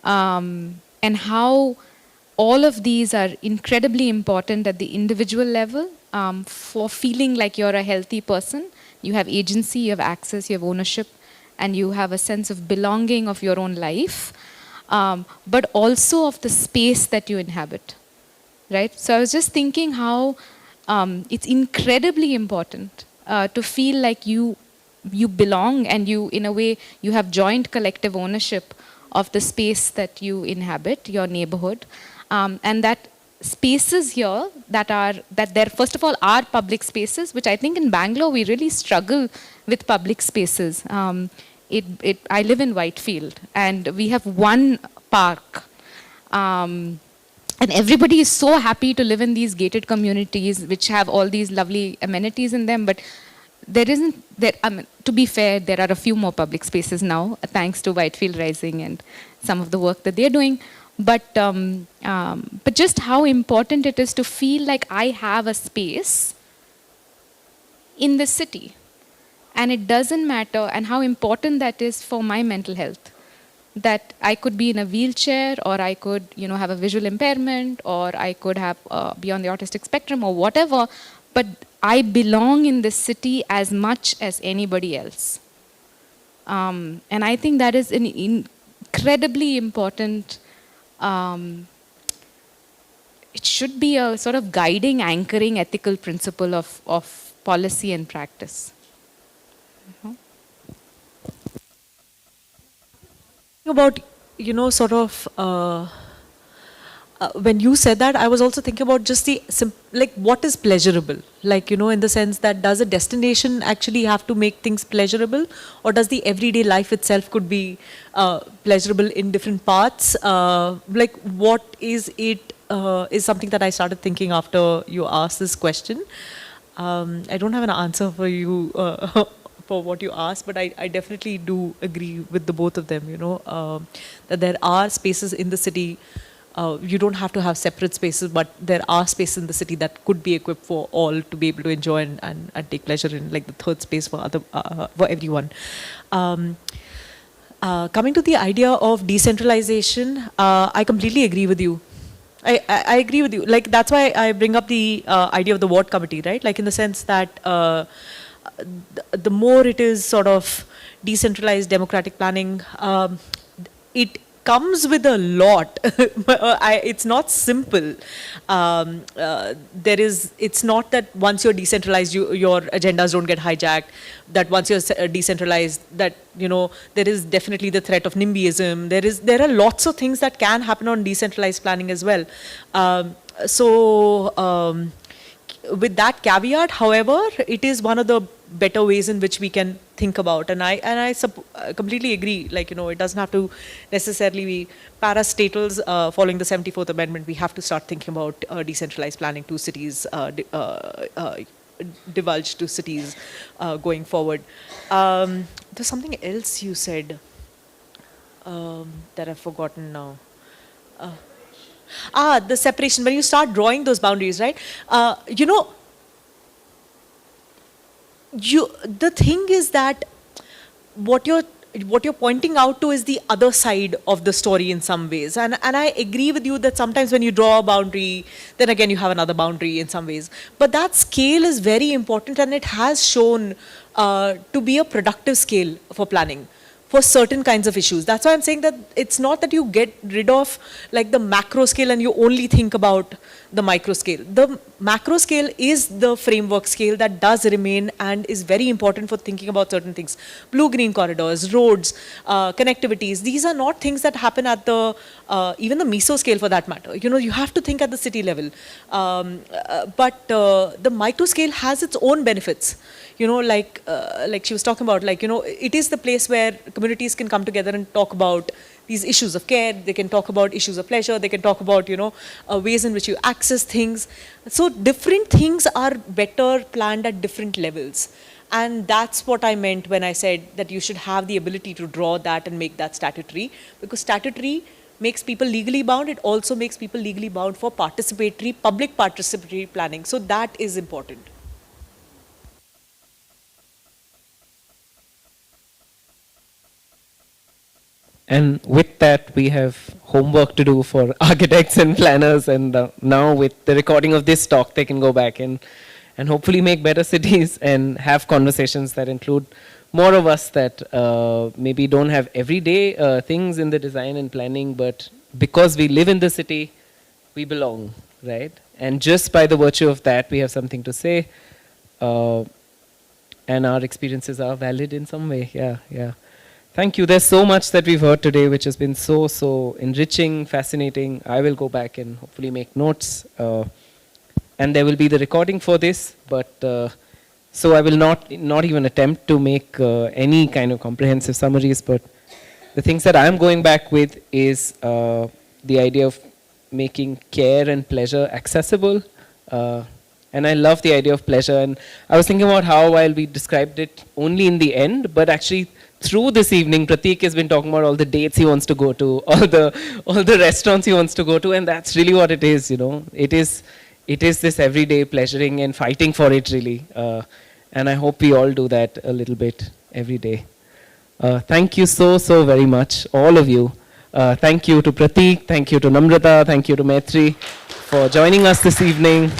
and how all of these are incredibly important at the individual level for feeling like you're a healthy person. You have agency, you have access, you have ownership, and you have a sense of belonging of your own life, but also of the space that you inhabit, right? So I was just thinking how it's incredibly important to feel like you belong and you, in a way, you have joint collective ownership of the space that you inhabit, your neighborhood, and that spaces here that there first of all are public spaces, which I think in Bangalore we really struggle with public spaces. I live in Whitefield and we have one park, and everybody is so happy to live in these gated communities which have all these lovely amenities in them, but there isn't, to be fair, there are a few more public spaces now, thanks to Whitefield Rising and some of the work that they're doing. But just how important it is to feel like I have a space in the city. And it doesn't matter, and how important that is for my mental health. That I could be in a wheelchair, or I could, have a visual impairment, or I could have be on the autistic spectrum or whatever, but I belong in this city as much as anybody else. And I think that is an incredibly important, it should be a sort of guiding, anchoring, ethical principle of policy and practice. About, sort of, when you said that, I was also thinking about just what is pleasurable? In the sense that does a destination actually have to make things pleasurable, or does the everyday life itself could be pleasurable in different parts? What is it, is something that I started thinking after you asked this question. I don't have an answer for you for what you asked, but I definitely do agree with the both of them, that there are spaces in the city. You don't have to have separate spaces, but there are spaces in the city that could be equipped for all to be able to enjoy and take pleasure in, like the third space for everyone. Coming to the idea of decentralization, I completely agree with you. I agree with you. That's why I bring up the idea of the ward committee, right? In the sense that the more it is sort of decentralized democratic planning, it comes with a lot. It's not simple. It's not that once you're decentralized, your agendas don't get hijacked. That once you're decentralized, that there is definitely the threat of NIMBYism. There are lots of things that can happen on decentralized planning as well. With that caveat, however, it is one of the better ways in which we can think about, and I completely agree. It doesn't have to necessarily be parastatals following the 74th Amendment. We have to start thinking about decentralized planning to cities, divulged to cities going forward. There's something else you said that I've forgotten now. The separation, when you start drawing those boundaries, right? the thing is that what you're pointing out to is the other side of the story in some ways, and I agree with you that sometimes when you draw a boundary, then again you have another boundary in some ways, but that scale is very important, and it has shown to be a productive scale for planning for certain kinds of issues. That's why I'm saying that it's not that you get rid of like the macro scale and you only think about the micro scale. The macro scale is the framework scale that does remain and is very important for thinking about certain things. Blue-green corridors, roads, connectivities, these are not things that happen at the, even the meso scale for that matter. You know, you have to think at the city level. But the micro scale has its own benefits. You know, like she was talking about, like, you know, it is the place where communities can come together and talk about these issues of care. They can talk about issues of pleasure. They can talk about, you know, ways in which you access things. So different things are better planned at different levels. And that's what I meant when I said that you should have the ability to draw that and make that statutory. Because statutory makes people legally bound. It also makes people legally bound for participatory, public participatory planning. So that is important. And with that, we have homework to do for architects and planners. And now with the recording of this talk, they can go back and hopefully make better cities and have conversations that include more of us that maybe don't have everyday things in the design and planning, but because we live in the city, we belong, right? And just by the virtue of that, we have something to say. And our experiences are valid in some way. Yeah. Thank you. There's so much that we've heard today, which has been so enriching, fascinating. I will go back and hopefully make notes. And there will be the recording for this, but so I will not even attempt to make any kind of comprehensive summaries, but the things that I'm going back with is the idea of making care and pleasure accessible. And I love the idea of pleasure. And I was thinking about how while we described it only in the end, but actually through this evening, Prateek has been talking about all the dates he wants to go to, all the restaurants he wants to go to, and that's really what it is, you know. It is this everyday pleasuring and fighting for it, really. And I hope we all do that a little bit every day. Thank you so very much, all of you. Thank you to Prateek, thank you to Namrata, thank you to Maitri for joining us this evening.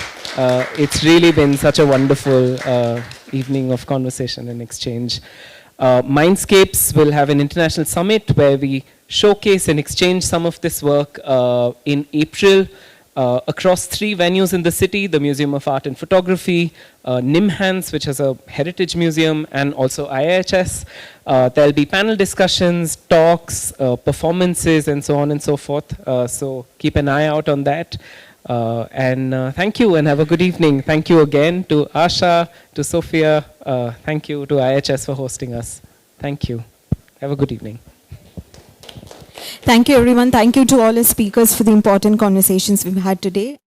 It's really been such a wonderful evening of conversation and exchange. Mindscapes will have an international summit where we showcase and exchange some of this work in April across 3 venues in the city, the Museum of Art and Photography, Nimhans, which has a heritage museum, and also IIHS. There'll be panel discussions, talks, performances, and so on and so forth. So keep an eye out on that. And thank you and have a good evening. Thank you again to Asha, to Sophia. Thank you to IIHS for hosting us. Thank you. Have a good evening. Thank you, everyone. Thank you to all the speakers for the important conversations we've had today.